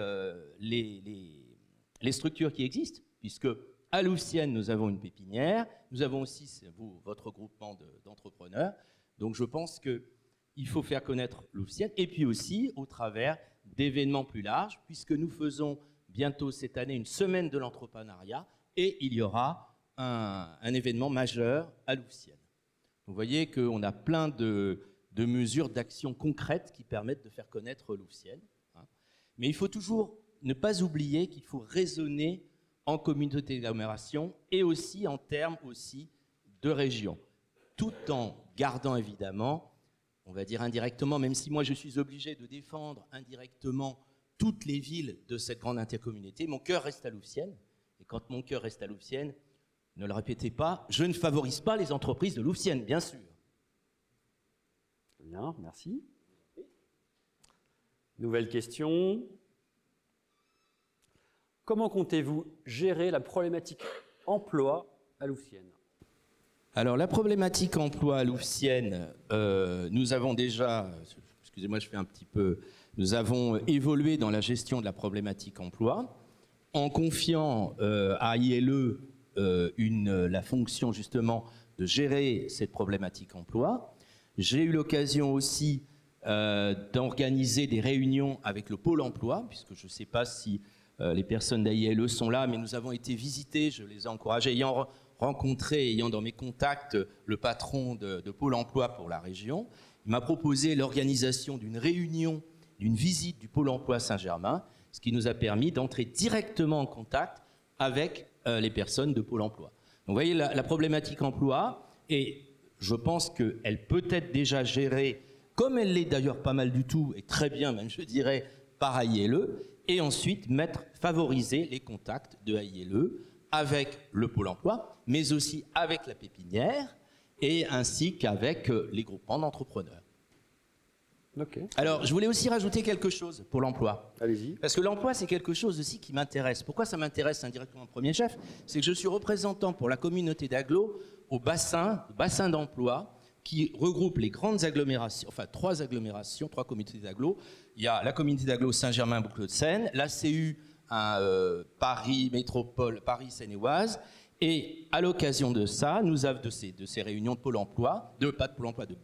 les structures qui existent, puisque à Louvciennes nous avons une pépinière, nous avons aussi votre groupement d'entrepreneurs. Donc je pense qu'il faut faire connaître Louvciennes et puis aussi au travers d'événements plus larges, puisque nous faisons bientôt cette année une semaine de l'entrepreneuriat et il y aura un événement majeur à Louvciennes. Vous voyez qu'on a plein de mesures d'action concrètes qui permettent de faire connaître Louvciennes. Hein. Mais il faut toujours ne pas oublier qu'il faut raisonner en communauté d'agglomération et aussi en termes aussi de région, tout en gardant évidemment, on va dire indirectement, même si moi je suis obligé de défendre indirectement toutes les villes de cette grande intercommunauté, mon cœur reste à Louvciennes. Et quand mon cœur reste à Louvciennes, ne le répétez pas, je ne favorise pas les entreprises de Louvciennes, bien sûr. Bien, merci. Nouvelle question. Comment comptez-vous gérer la problématique emploi à Louvciennes? Alors, la problématique emploi à Louvciennes, nous avons déjà, excusez-moi, je fais un petit peu, nous avons évolué dans la gestion de la problématique emploi en confiant à ILE la fonction justement de gérer cette problématique emploi. J'ai eu l'occasion aussi d'organiser des réunions avec le Pôle emploi, puisque je ne sais pas si les personnes d'AILE sont là, mais nous avons été visités, je les ai encouragés, ayant rencontré, ayant dans mes contacts le patron de Pôle emploi pour la région. Il m'a proposé l'organisation d'une réunion, d'une visite du Pôle emploi Saint-Germain, ce qui nous a permis d'entrer directement en contact avec les personnes de Pôle emploi. Donc vous voyez la problématique emploi, et je pense qu'elle peut être déjà gérée, comme elle l'est d'ailleurs pas mal du tout, et très bien même je dirais, par AILE, et ensuite favoriser les contacts de AILE avec le Pôle emploi, mais aussi avec la pépinière, et ainsi qu'avec les groupements d'entrepreneurs. Okay. Alors, je voulais aussi rajouter quelque chose pour l'emploi. Allez-y. Parce que l'emploi, c'est quelque chose aussi qui m'intéresse. Pourquoi ça m'intéresse indirectement, premier chef? C'est que je suis représentant pour la communauté d'agglo au bassin d'emploi qui regroupe les grandes agglomérations, enfin 3 communautés d'agglo. Il y a la communauté d'agglo Saint-Germain-Boucles-de-Seine, l'ACU Paris Métropole, Paris Seine-et-Oise. Et à l'occasion de ça, nous avons de ces réunions de Pôle emploi, de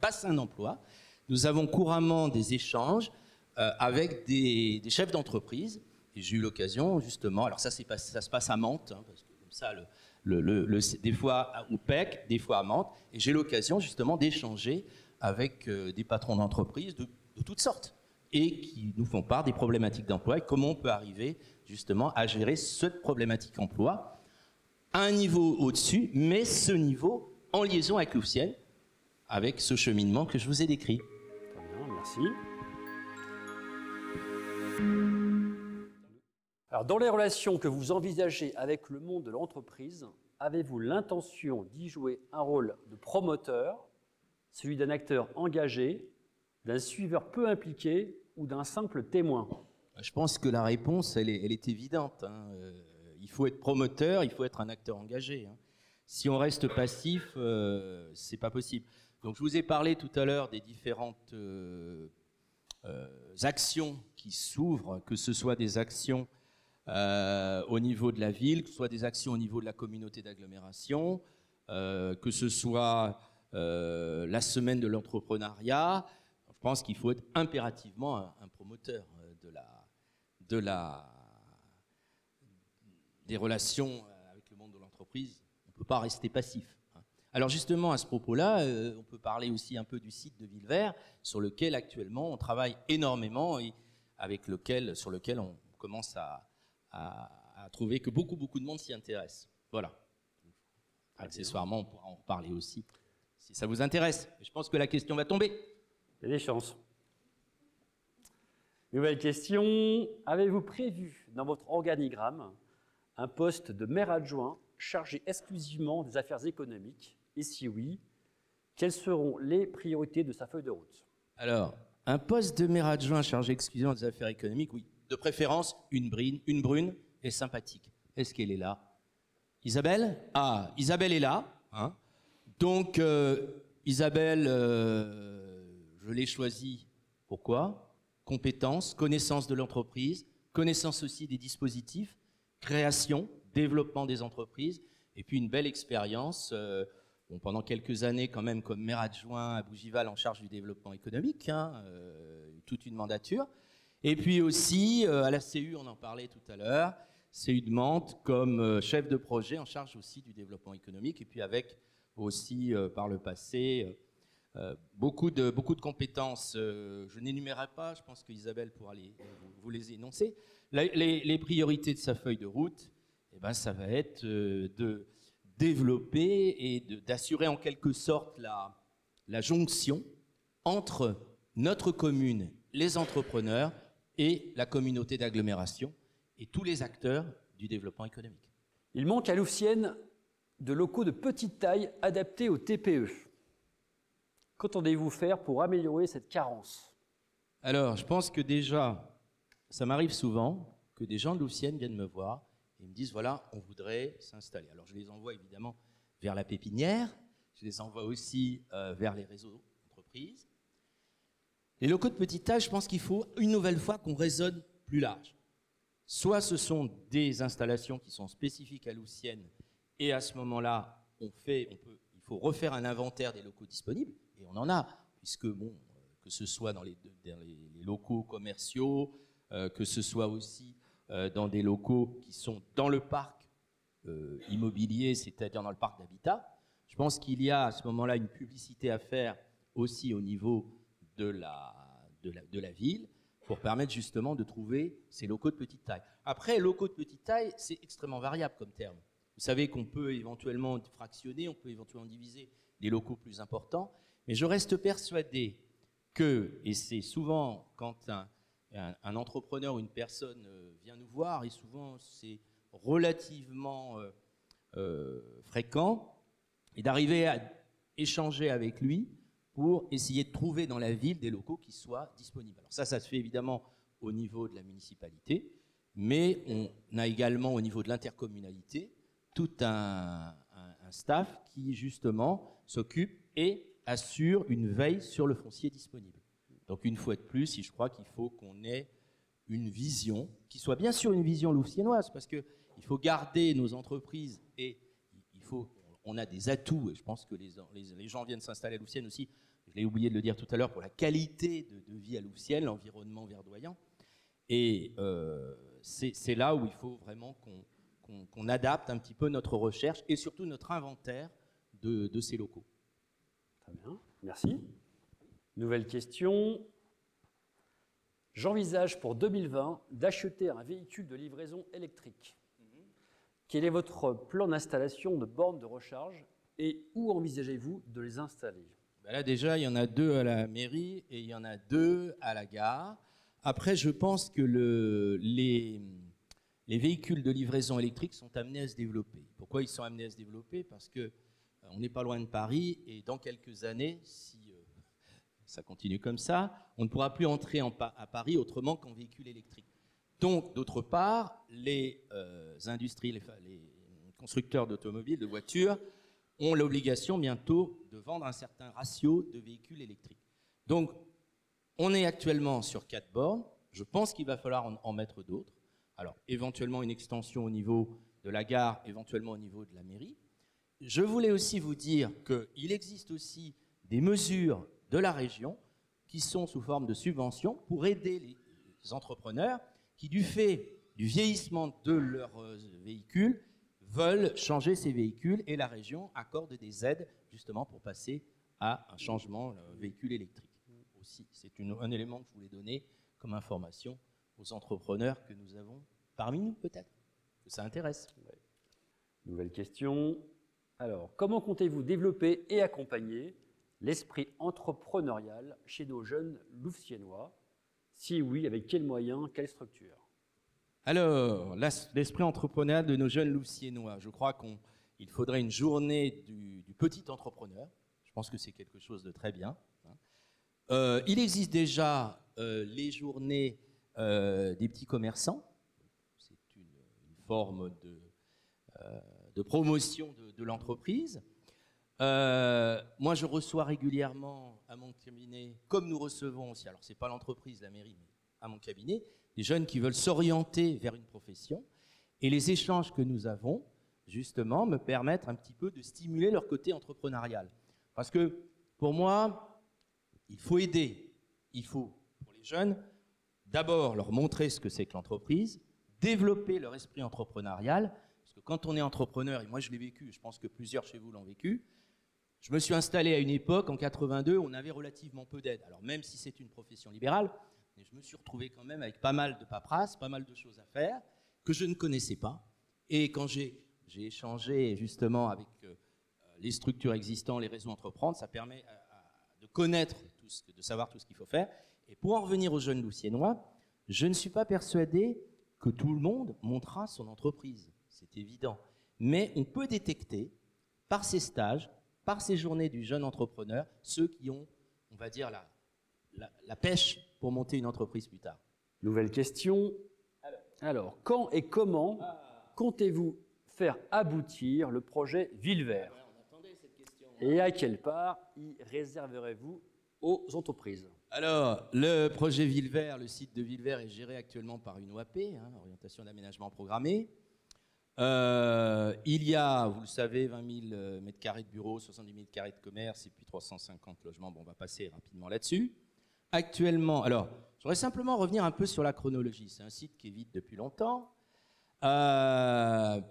bassin d'emploi, nous avons couramment des échanges avec des chefs d'entreprise. Et j'ai eu l'occasion, justement, alors ça se passe à Mantes, hein, parce que comme ça, des fois au PEC, des fois à Mantes, et j'ai l'occasion, justement, d'échanger avec des patrons d'entreprise de toutes sortes, et qui nous font part des problématiques d'emploi et comment on peut arriver, justement, à gérer cette problématique emploi à un niveau au-dessus, mais ce niveau en liaison avec Louvciennes, avec ce cheminement que je vous ai décrit. Très bien, merci. Alors, dans les relations que vous envisagez avec le monde de l'entreprise, avez-vous l'intention d'y jouer un rôle de promoteur, celui d'un acteur engagé, d'un suiveur peu impliqué ou d'un simple témoin? Je pense que la réponse, elle est évidente, hein. Il faut être promoteur, il faut être un acteur engagé, hein. Si on reste passif, c'est pas possible. Donc je vous ai parlé tout à l'heure des différentes actions qui s'ouvrent, que ce soit des actions au niveau de la ville, que ce soit des actions au niveau de la communauté d'agglomération, que ce soit la semaine de l'entrepreneuriat. Je pense qu'il faut être impérativement un promoteur des relations avec le monde de l'entreprise. On ne peut pas rester passif. Alors justement, à ce propos-là, on peut parler aussi un peu du site de Villevert, sur lequel actuellement on travaille énormément et sur lequel on commence à trouver que beaucoup de monde s'y intéresse. Voilà. Accessoirement, on pourra en reparler aussi, si ça vous intéresse. Je pense que la question va tomber. Il y a des chances. Nouvelle question. Avez-vous prévu dans votre organigramme un poste de maire adjoint chargé exclusivement des affaires économiques? Et si oui, quelles seront les priorités de sa feuille de route? Alors, un poste de maire adjoint chargé exclusivement des affaires économiques, oui. De préférence, une brune et sympathique. Est-ce qu'elle est là? Isabelle? Ah, Isabelle est là. Hein. Donc, Isabelle, je l'ai choisie. Pourquoi? Compétences, connaissance de l'entreprise, connaissance aussi des dispositifs, création, développement des entreprises, et puis une belle expérience, pendant quelques années quand même comme maire adjoint à Bougival en charge du développement économique, hein, toute une mandature, et puis aussi à la CU, on en parlait tout à l'heure, CU de Mantes comme chef de projet en charge aussi du développement économique, et puis avec aussi par le passé beaucoup de compétences. Je n'énumérerai pas, je pense qu'Isabelle pourra vous les énoncer. Les priorités de sa feuille de route, eh ben, ça va être de développer et d'assurer en quelque sorte la jonction entre notre commune, les entrepreneurs et la communauté d'agglomération et tous les acteurs du développement économique. Il manque à Louvciennes de locaux de petite taille adaptés aux TPE. Qu'entendez-vous faire pour améliorer cette carence? Alors, je pense que déjà, ça m'arrive souvent que des gens de Louvciennes viennent me voir et me disent, voilà, on voudrait s'installer. Alors, je les envoie évidemment vers la pépinière, je les envoie aussi vers les réseaux d'entreprises. Les locaux de petite taille, je pense qu'il faut une nouvelle fois qu'on raisonne plus large. Soit ce sont des installations qui sont spécifiques à Louvciennes et à ce moment-là, il faut refaire un inventaire des locaux disponibles, et on en a, puisque, que que ce soit dans les locaux commerciaux, que ce soit aussi dans des locaux qui sont dans le parc immobilier, c'est-à-dire dans le parc d'habitat. Je pense qu'il y a à ce moment-là une publicité à faire aussi au niveau de la ville pour permettre justement de trouver ces locaux de petite taille. Après, locaux de petite taille, c'est extrêmement variable comme terme. Vous savez qu'on peut éventuellement fractionner, on peut éventuellement diviser des locaux plus importants, mais je reste persuadé que, et c'est souvent quand un entrepreneur ou une personne vient nous voir, et souvent c'est relativement fréquent, et d'arriver à échanger avec lui pour essayer de trouver dans la ville des locaux qui soient disponibles. Alors ça se fait évidemment au niveau de la municipalité, mais on a également au niveau de l'intercommunalité tout un staff qui justement s'occupe et assure une veille sur le foncier disponible. Donc une fois de plus, je crois qu'il faut qu'on ait une vision, qui soit bien sûr une vision louvciennoise, parce qu'il faut garder nos entreprises et on a des atouts, et je pense que les gens viennent s'installer à Louvciennes aussi, je l'ai oublié de le dire tout à l'heure, pour la qualité de vie à Louvciennes, l'environnement verdoyant. Et c'est là où il faut vraiment qu'on adapte un petit peu notre recherche et surtout notre inventaire de ces locaux. Très bien, merci. Nouvelle question. J'envisage pour 2020 d'acheter un véhicule de livraison électrique. Quel est votre plan d'installation de bornes de recharge et où envisagez-vous de les installer? Là déjà, il y en a 2 à la mairie et il y en a 2 à la gare. Après, je pense que les véhicules de livraison électrique sont amenés à se développer. Pourquoi ils sont amenés à se développer? Parce qu'on n'est pas loin de Paris et dans quelques années, si ça continue comme ça, on ne pourra plus entrer à Paris autrement qu'en véhicule électrique. Donc, d'autre part, les industries, les constructeurs d'automobiles, de voitures, ont l'obligation bientôt de vendre un certain ratio de véhicules électriques. Donc, on est actuellement sur 4 bornes. Je pense qu'il va falloir en mettre d'autres. Alors, éventuellement une extension au niveau de la gare, éventuellement au niveau de la mairie. Je voulais aussi vous dire qu'il existe aussi des mesures de la région qui sont sous forme de subventions pour aider les entrepreneurs qui, du fait du vieillissement de leurs véhicules, veulent changer ces véhicules et la région accorde des aides justement pour passer à un changement véhicule électrique. Aussi, c'est un élément que je voulais donner comme information aux entrepreneurs que nous avons parmi nous, peut-être, que ça intéresse. Ouais. Nouvelle question. Alors, comment comptez-vous développer et accompagner l'esprit entrepreneurial chez nos jeunes Louvciennois? Si oui, avec quels moyens, quelle structure? Alors, l'esprit entrepreneurial de nos jeunes Louvciennois, je crois qu'il faudrait une journée du petit entrepreneur. Je pense que c'est quelque chose de très bien. Il existe déjà les journées des petits commerçants. C'est une forme de promotion de l'entreprise. Moi, je reçois régulièrement à mon cabinet, comme nous recevons aussi, alors ce n'est pas l'entreprise, la mairie, mais à mon cabinet, des jeunes qui veulent s'orienter vers une profession. Et les échanges que nous avons, justement, me permettent un petit peu de stimuler leur côté entrepreneurial. Parce que, pour moi, il faut aider. Il faut, pour les jeunes, d'abord leur montrer ce que c'est que l'entreprise, développer leur esprit entrepreneurial. Parce que quand on est entrepreneur, et moi je l'ai vécu, je pense que plusieurs chez vous l'ont vécu, je me suis installé à une époque, en 82, où on avait relativement peu d'aide. Alors même si c'est une profession libérale, mais je me suis retrouvé quand même avec pas mal de paperasse, pas mal de choses à faire, que je ne connaissais pas. Et quand j'ai échangé justement avec les structures existantes, les réseaux entreprendre, ça permet de connaître, de savoir tout ce qu'il faut faire. Et pour en revenir aux jeunes Louvciennois, je ne suis pas persuadé que tout le monde montera son entreprise. C'est évident. Mais on peut détecter, par ces stages, par ces journées du jeune entrepreneur, ceux qui ont, on va dire, la pêche pour monter une entreprise plus tard. Nouvelle question. Alors, quand et comment comptez-vous faire aboutir le projet Ville-Vert? Et à quelle part y réserverez-vous aux entreprises? Alors, le projet Ville-Vert, le site de Ville-Vert est géré actuellement par une OAP, Orientation d'aménagement programmé. Il y a, vous le savez, 20 000 m² de bureaux, 70 000 carrés de commerce et puis 350 logements. Bon, on va passer rapidement là-dessus. actuellement, alors, je voudrais simplement revenir un peu sur la chronologie. C'est un site qui est vide depuis longtemps. Le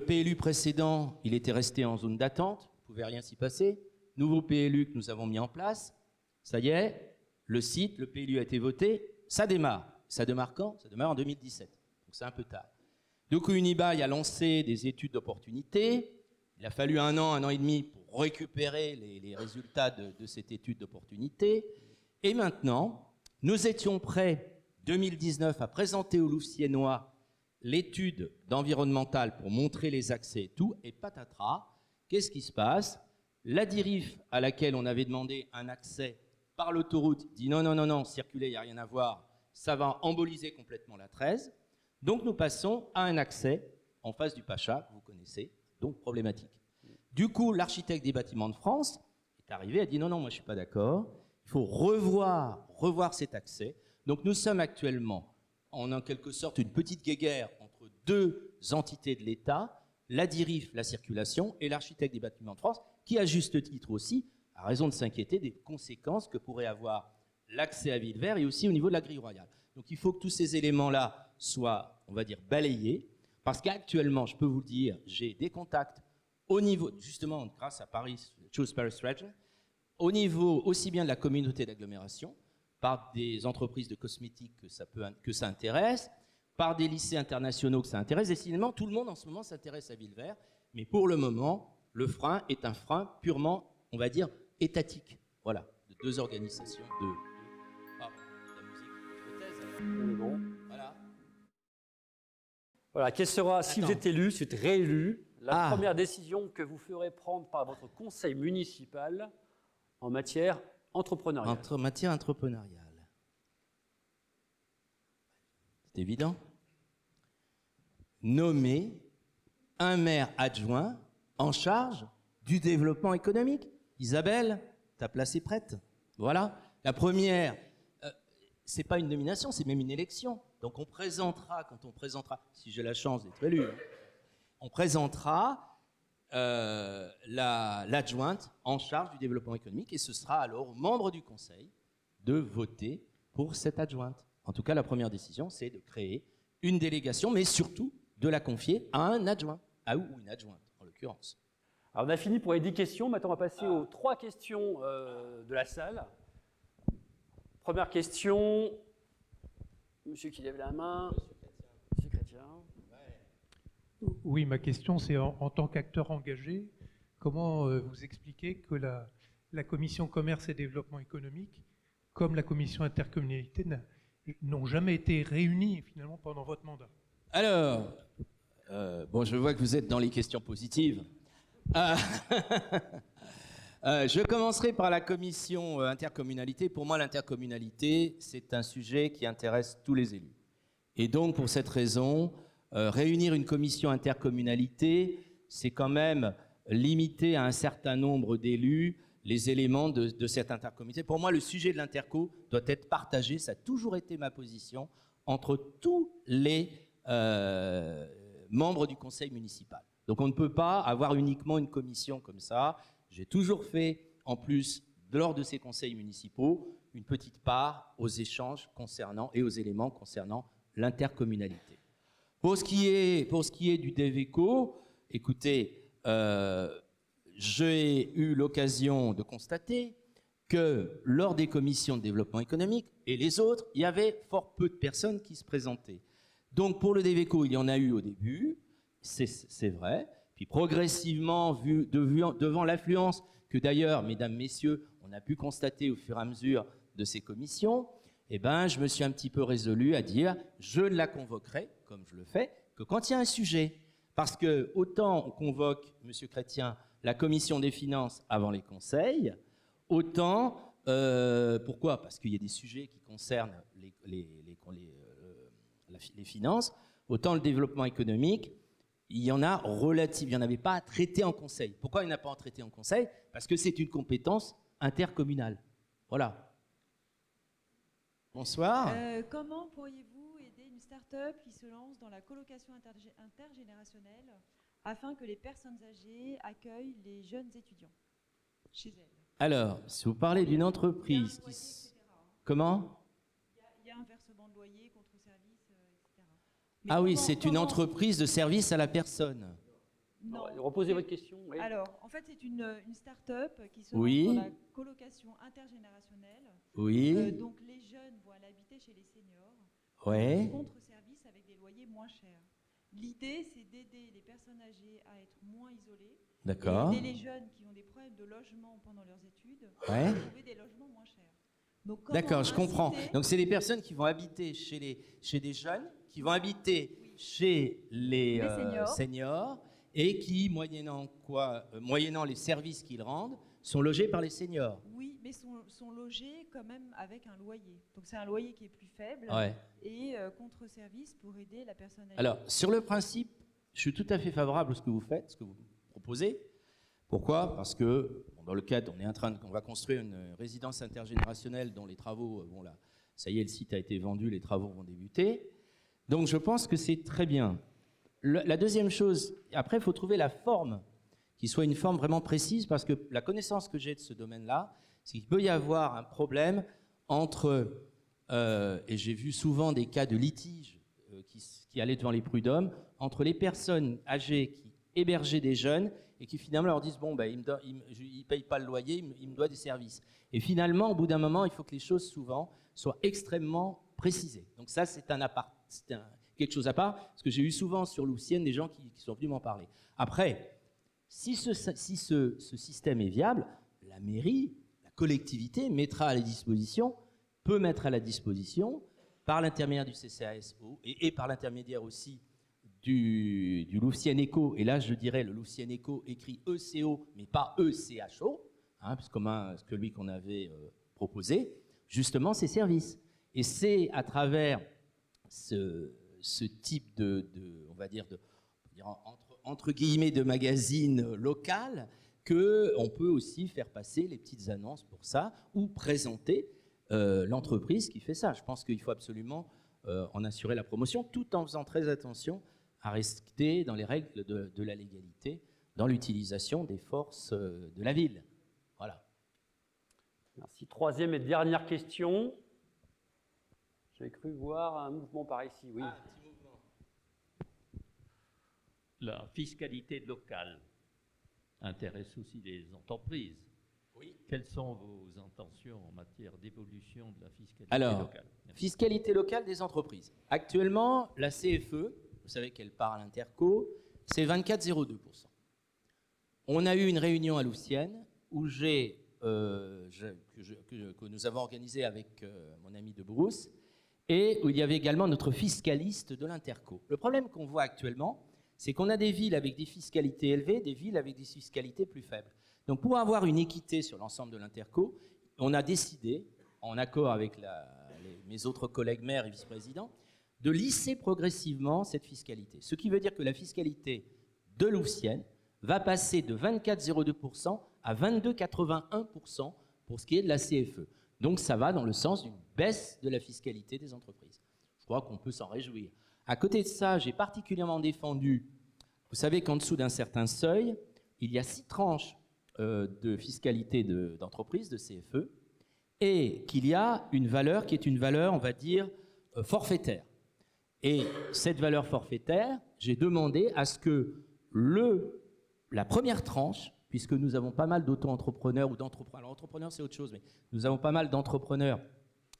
PLU précédent, il était resté en zone d'attente, il ne pouvait rien s'y passer. Nouveau PLU que nous avons mis en place, ça y est, le site, le PLU a été voté, ça démarre. Ça démarre quand? Ça démarre en 2017, donc c'est un peu tard. Donc Unibail a lancé des études d'opportunité. Il a fallu un an et demi pour récupérer les résultats de cette étude d'opportunité. Et maintenant, nous étions prêts, 2019, à présenter aux Louvciennois l'étude d'environnementale pour montrer les accès et tout, et patatras, qu'est-ce qui se passe? La DIRIF, à laquelle on avait demandé un accès par l'autoroute, dit non, non, non, non, circuler, il n'y a rien à voir, ça va emboliser complètement la 13. Donc nous passons à un accès en face du Pacha, que vous connaissez, donc problématique. Du coup, l'architecte des bâtiments de France est arrivé, a dit non, non, moi je ne suis pas d'accord, il faut revoir cet accès. Donc nous sommes actuellement en quelque sorte une petite guéguerre entre deux entités de l'État, la DIRIF, la circulation, et l'architecte des bâtiments de France, qui à juste titre aussi a raison de s'inquiéter des conséquences que pourrait avoir l'accès à Villevert et aussi au niveau de la grille royale. Donc il faut que tous ces éléments-là soient, on va dire, balayés, parce qu'actuellement, je peux vous le dire, j'ai des contacts au niveau, justement, grâce à Paris, Choose Paris Strategy, au niveau aussi bien de la communauté d'agglomération, par des entreprises de cosmétiques que ça intéresse, par des lycées internationaux que ça intéresse. Décidément, tout le monde en ce moment s'intéresse à Villevert, mais pour le moment, le frein est un frein purement, on va dire, étatique. Voilà, de deux organisations, la musique, Bon. voilà. Voilà, quelle sera, si vous êtes élu, si vous êtes réélu, la Ah. première décision que vous ferez prendre par votre conseil municipal en matière entrepreneuriale? En matière entrepreneuriale. C'est évident. Nommer un maire adjoint en charge du développement économique. Isabelle, ta place est prête. Voilà. La première, c'est pas une nomination, c'est même une élection. Donc on présentera, quand on présentera, si j'ai la chance d'être élu, hein, on présentera l'adjointe en charge du développement économique et ce sera alors aux membres du conseil de voter pour cette adjointe. En tout cas, la première décision, c'est de créer une délégation, mais surtout de la confier à un adjoint, ou une adjointe en l'occurrence. Alors on a fini pour les 10 questions, maintenant on va passer aux 3 questions de la salle. Première question, monsieur qui lève la main, monsieur Chrétien. Oui, ma question c'est en tant qu'acteur engagé, comment vous expliquez que la commission commerce et développement économique, comme la commission intercommunalité, n'ont jamais été réunies finalement pendant votre mandat? Alors, bon, je vois que vous êtes dans les questions positives. Je commencerai par la commission intercommunalité. Pour moi, l'intercommunalité, c'est un sujet qui intéresse tous les élus. Et donc, pour cette raison, réunir une commission intercommunalité, c'est quand même limiter à un certain nombre d'élus les éléments de cette intercommunalité. Pour moi, le sujet de l'interco doit être partagé, ça a toujours été ma position, entre tous les membres du conseil municipal. Donc on ne peut pas avoir uniquement une commission comme ça. J'ai toujours fait, en plus, lors de ces conseils municipaux, une petite part aux échanges concernant et aux éléments concernant l'intercommunalité. Pour ce qui est du DEVECO, écoutez, j'ai eu l'occasion de constater que lors des commissions de développement économique et les autres, il y avait fort peu de personnes qui se présentaient. Donc pour le DEVECO, il y en a eu au début, c'est vrai. Puis progressivement, devant l'affluence que d'ailleurs, mesdames, messieurs, on a pu constater au fur et à mesure de ces commissions, eh ben, je me suis un petit peu résolu à dire je ne la convoquerai, comme je le fais, que quand il y a un sujet. Parce que autant on convoque, Monsieur Chrétien, la commission des finances avant les conseils, autant, pourquoi? Parce qu'il y a des sujets qui concernent les finances, autant le développement économique, il y en a il n'y en avait pas à traiter en conseil. Pourquoi il n'y en a pas à traiter en conseil? Parce que c'est une compétence intercommunale. Voilà. Bonsoir. Comment pourriez-vous aider une start-up qui se lance dans la colocation intergénérationnelle afin que les personnes âgées accueillent les jeunes étudiants chez elles? Alors, si vous parlez d'une entreprise Comment? Il y a un versement de loyer contre service, etc. Ah oui, c'est une entreprise de service à la personne. Non. Reposez votre question. Oui. Alors, en fait, c'est une start-up qui se Oui. lance dans la colocation intergénérationnelle. Oui. Donc, les jeunes vont aller habiter chez les seniors Ouais. contre service avec des loyers moins chers. L'idée, c'est d'aider les personnes âgées à être moins isolées. D'accord. Et aider les jeunes qui ont des problèmes de logement pendant leurs études Ouais. à trouver des logements moins chers. Donc, comment D'accord, je comprends. inciter- Donc c'est des personnes qui vont habiter chez des jeunes, qui vont habiter chez les seniors, et qui, moyennant les services qu'ils rendent, sont logés par les seniors. Oui, mais sont logés quand même avec un loyer. Donc c'est un loyer qui est plus faible Ouais. et contre-service pour aider la personne âgée. Alors, sur le principe, je suis tout à fait favorable à ce que vous faites, ce que vous proposez. Pourquoi? Parce que, dans le cadre, on va construire une résidence intergénérationnelle dont les travaux, là, ça y est, le site a été vendu, les travaux vont débuter. Donc, je pense que c'est très bien. La deuxième chose, après, il faut trouver la forme, qui soit une forme vraiment précise, parce que la connaissance que j'ai de ce domaine-là, c'est qu'il peut y avoir un problème entre, et j'ai vu souvent des cas de litige qui allaient devant les prud'hommes, entre les personnes âgées qui hébergeaient des jeunes et qui finalement leur disent, bon, ben, il ne paye pas le loyer, il me doit des services. Et finalement, au bout d'un moment, il faut que les choses, souvent, soient extrêmement précisées. Donc ça, c'est quelque chose à part, parce que j'ai eu souvent sur Louvciennes des gens qui sont venus m'en parler. Après, si ce système est viable, la mairie, la collectivité mettra à la disposition, peut mettre à la disposition, par l'intermédiaire du CCASO et par l'intermédiaire aussi du Louvciennes Eco, et là je dirais le Louvciennes Eco écrit ECO, mais pas ECHO, c'est comme celui qu'on avait proposé, justement ces services. Et c'est à travers ce type on va dire entre guillemets de magazine local qu'on peut aussi faire passer les petites annonces pour ça ou présenter l'entreprise qui fait ça. Je pense qu'il faut absolument en assurer la promotion tout en faisant très attention à rester dans les règles de la légalité dans l'utilisation des forces de la ville. Voilà. Merci. Troisième et dernière question. J'ai cru voir un mouvement par ici. Oui. Un petit mouvement. La fiscalité locale intéresse aussi les entreprises. Oui. Quelles sont vos intentions en matière d'évolution de la fiscalité locale? Fiscalité locale des entreprises. Actuellement, la CFE, vous savez qu'elle part à l'Interco, c'est 24,02%. On a eu une réunion à Louvciennes où que nous avons organisée avec mon ami de Brousse, et où il y avait également notre fiscaliste de l'Interco. Le problème qu'on voit actuellement, c'est qu'on a des villes avec des fiscalités élevées, des villes avec des fiscalités plus faibles. Donc pour avoir une équité sur l'ensemble de l'Interco, on a décidé, en accord avec mes autres collègues maires et vice-présidents, de lisser progressivement cette fiscalité. Ce qui veut dire que la fiscalité de Louvciennes va passer de 24,02% à 22,81% pour ce qui est de la CFE. Donc ça va dans le sens d'une baisse de la fiscalité des entreprises. Je crois qu'on peut s'en réjouir. À côté de ça, j'ai particulièrement défendu, vous savez qu'en dessous d'un certain seuil, il y a 6 tranches de fiscalité d'entreprise, de CFE, et qu'il y a une valeur qui est une valeur, on va dire, forfaitaire. Et cette valeur forfaitaire, j'ai demandé à ce que la première tranche, puisque nous avons pas mal d'auto-entrepreneurs ou d'entrepreneurs, alors entrepreneurs c'est autre chose, mais nous avons pas mal d'entrepreneurs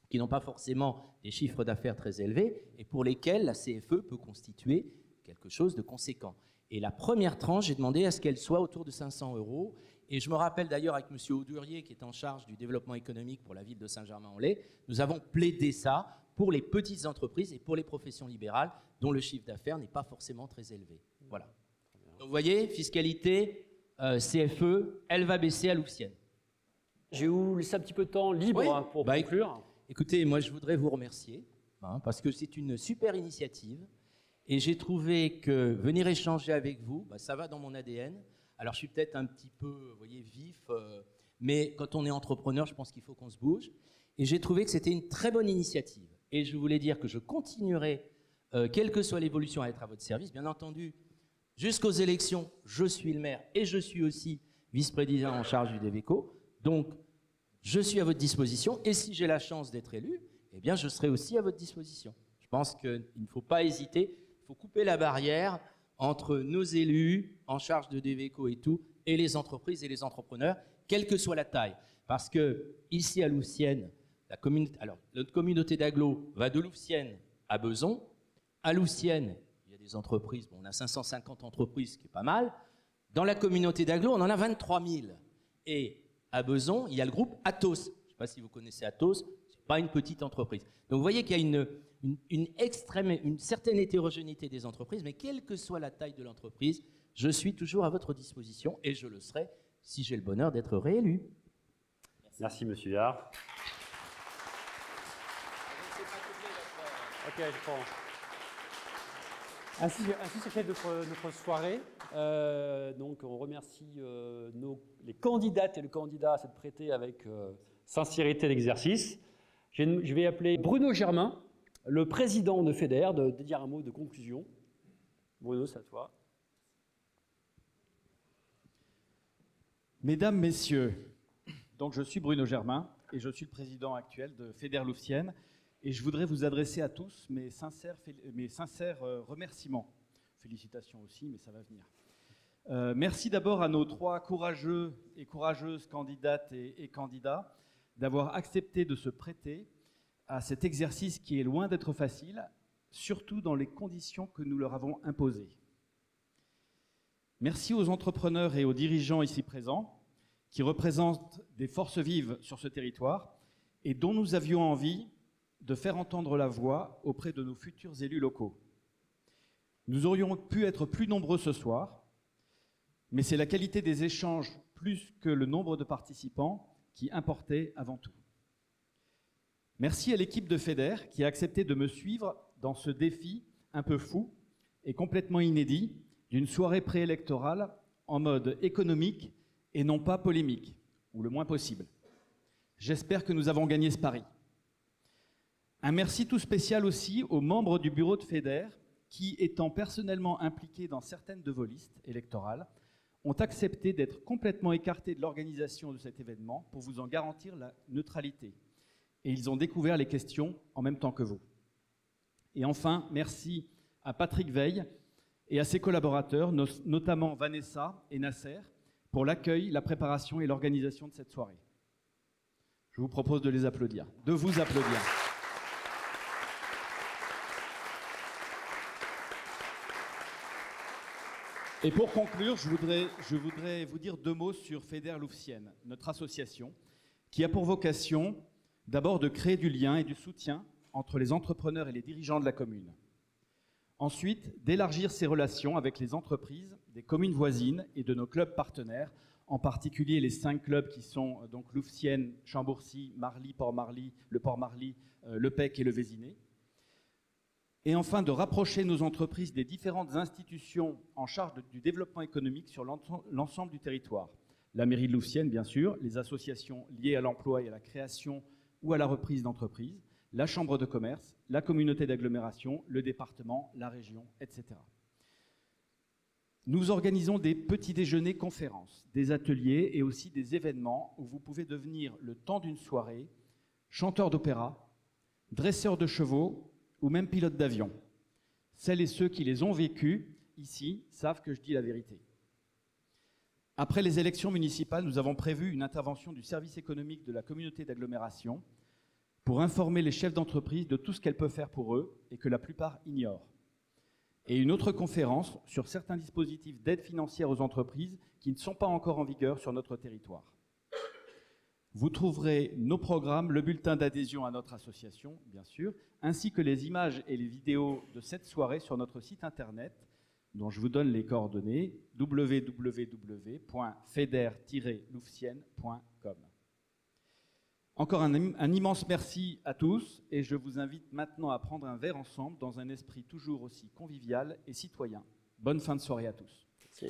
qui n'ont pas forcément des chiffres d'affaires très élevés et pour lesquels la CFE peut constituer quelque chose de conséquent. Et la première tranche, j'ai demandé à ce qu'elle soit autour de 500 €. Et je me rappelle d'ailleurs avec M. Audurier, qui est en charge du développement économique pour la ville de Saint-Germain-en-Laye, nous avons plaidé ça pour les petites entreprises et pour les professions libérales dont le chiffre d'affaires n'est pas forcément très élevé. Voilà. Donc vous voyez, fiscalité, CFE, elle va baisser à Louvciennes. Je vais vous laisser un petit peu de temps libre pour conclure. Écoutez, moi je voudrais vous remercier parce que c'est une super initiative et j'ai trouvé que venir échanger avec vous, ça va dans mon ADN. Alors je suis peut-être un petit peu, vous voyez, vif, mais quand on est entrepreneur, je pense qu'il faut qu'on se bouge. Et j'ai trouvé que c'était une très bonne initiative. Et je voulais dire que je continuerai, quelle que soit l'évolution, à être à votre service. Bien entendu, jusqu'aux élections, je suis le maire et je suis aussi vice-président en charge du DEVECO. Donc, je suis à votre disposition. Et si j'ai la chance d'être élu, eh bien, je serai aussi à votre disposition. Je pense qu'il ne faut pas hésiter. Il faut couper la barrière entre nos élus en charge de Deveco et tout, et les entreprises et les entrepreneurs, quelle que soit la taille. Parce que ici à Louvciennes, notre communauté d'agglo va de Louvciennes à Bezons. À Louvciennes, il y a des entreprises, on a 550 entreprises, ce qui est pas mal. Dans la communauté d'agglo, on en a 23 000. Et à Bezons, il y a le groupe Atos. Je ne sais pas si vous connaissez Atos, ce n'est pas une petite entreprise. Donc vous voyez qu'il y a une certaine hétérogénéité des entreprises, mais quelle que soit la taille de l'entreprise, je suis toujours à votre disposition et je le serai si j'ai le bonheur d'être réélu. Merci, monsieur Huard. Ok, je prends. Ainsi s'achève notre soirée. Donc, on remercie les candidates et le candidat à s'être prêté avec sincérité l'exercice. Je vais appeler Bruno Germain, le président de FEDER, de dire un mot de conclusion. Bruno, c'est à toi. Mesdames, Messieurs, donc je suis Bruno Germain et je suis le président actuel de FEDER Louvciennes et je voudrais vous adresser à tous mes sincères remerciements. Félicitations aussi, mais ça va venir. Merci d'abord à nos 3 courageux et courageuses candidates et candidats d'avoir accepté de se prêter à cet exercice qui est loin d'être facile, surtout dans les conditions que nous leur avons imposées. Merci aux entrepreneurs et aux dirigeants ici présents qui représentent des forces vives sur ce territoire et dont nous avions envie de faire entendre la voix auprès de nos futurs élus locaux. Nous aurions pu être plus nombreux ce soir, mais c'est la qualité des échanges plus que le nombre de participants qui importait avant tout. Merci à l'équipe de FEDER qui a accepté de me suivre dans ce défi un peu fou et complètement inédit d'une soirée préélectorale en mode économique et non pas polémique, ou le moins possible. J'espère que nous avons gagné ce pari. Un merci tout spécial aussi aux membres du bureau de FEDER qui, étant personnellement impliqués dans certaines de vos listes électorales, ont accepté d'être complètement écartés de l'organisation de cet événement pour vous en garantir la neutralité. Et ils ont découvert les questions en même temps que vous. Et enfin, merci à Patrick Veil et à ses collaborateurs, notamment Vanessa et Nasser, pour l'accueil, la préparation et l'organisation de cette soirée. Je vous propose de les applaudir, de vous applaudir. Et pour conclure, je voudrais vous dire 2 mots sur FEDER Louvciennes, notre association, qui a pour vocation d'abord de créer du lien et du soutien entre les entrepreneurs et les dirigeants de la commune. Ensuite, d'élargir ses relations avec les entreprises des communes voisines et de nos clubs partenaires, en particulier les 5 clubs qui sont donc Louvciennes, Chambourcy, Marly, Port-Marly, le Port-Marly, le Pec et le Vésinet. Et enfin, de rapprocher nos entreprises des différentes institutions en charge du développement économique sur l'ensemble du territoire. La mairie de Louvciennes, bien sûr, les associations liées à l'emploi et à la création ou à la reprise d'entreprises, la chambre de commerce, la communauté d'agglomération, le département, la région, etc. Nous organisons des petits déjeuners conférences, des ateliers et aussi des événements où vous pouvez devenir, le temps d'une soirée, chanteur d'opéra, dresseur de chevaux ou même pilote d'avion. Celles et ceux qui les ont vécus ici savent que je dis la vérité. Après les élections municipales, nous avons prévu une intervention du service économique de la communauté d'agglomération pour informer les chefs d'entreprise de tout ce qu'elle peut faire pour eux et que la plupart ignorent. Et une autre conférence sur certains dispositifs d'aide financière aux entreprises qui ne sont pas encore en vigueur sur notre territoire. Vous trouverez nos programmes, le bulletin d'adhésion à notre association, bien sûr, ainsi que les images et les vidéos de cette soirée sur notre site internet, dont je vous donne les coordonnées, www.feder-louvciennes.com. Encore un immense merci à tous et je vous invite maintenant à prendre un verre ensemble dans un esprit toujours aussi convivial et citoyen. Bonne fin de soirée à tous. Merci.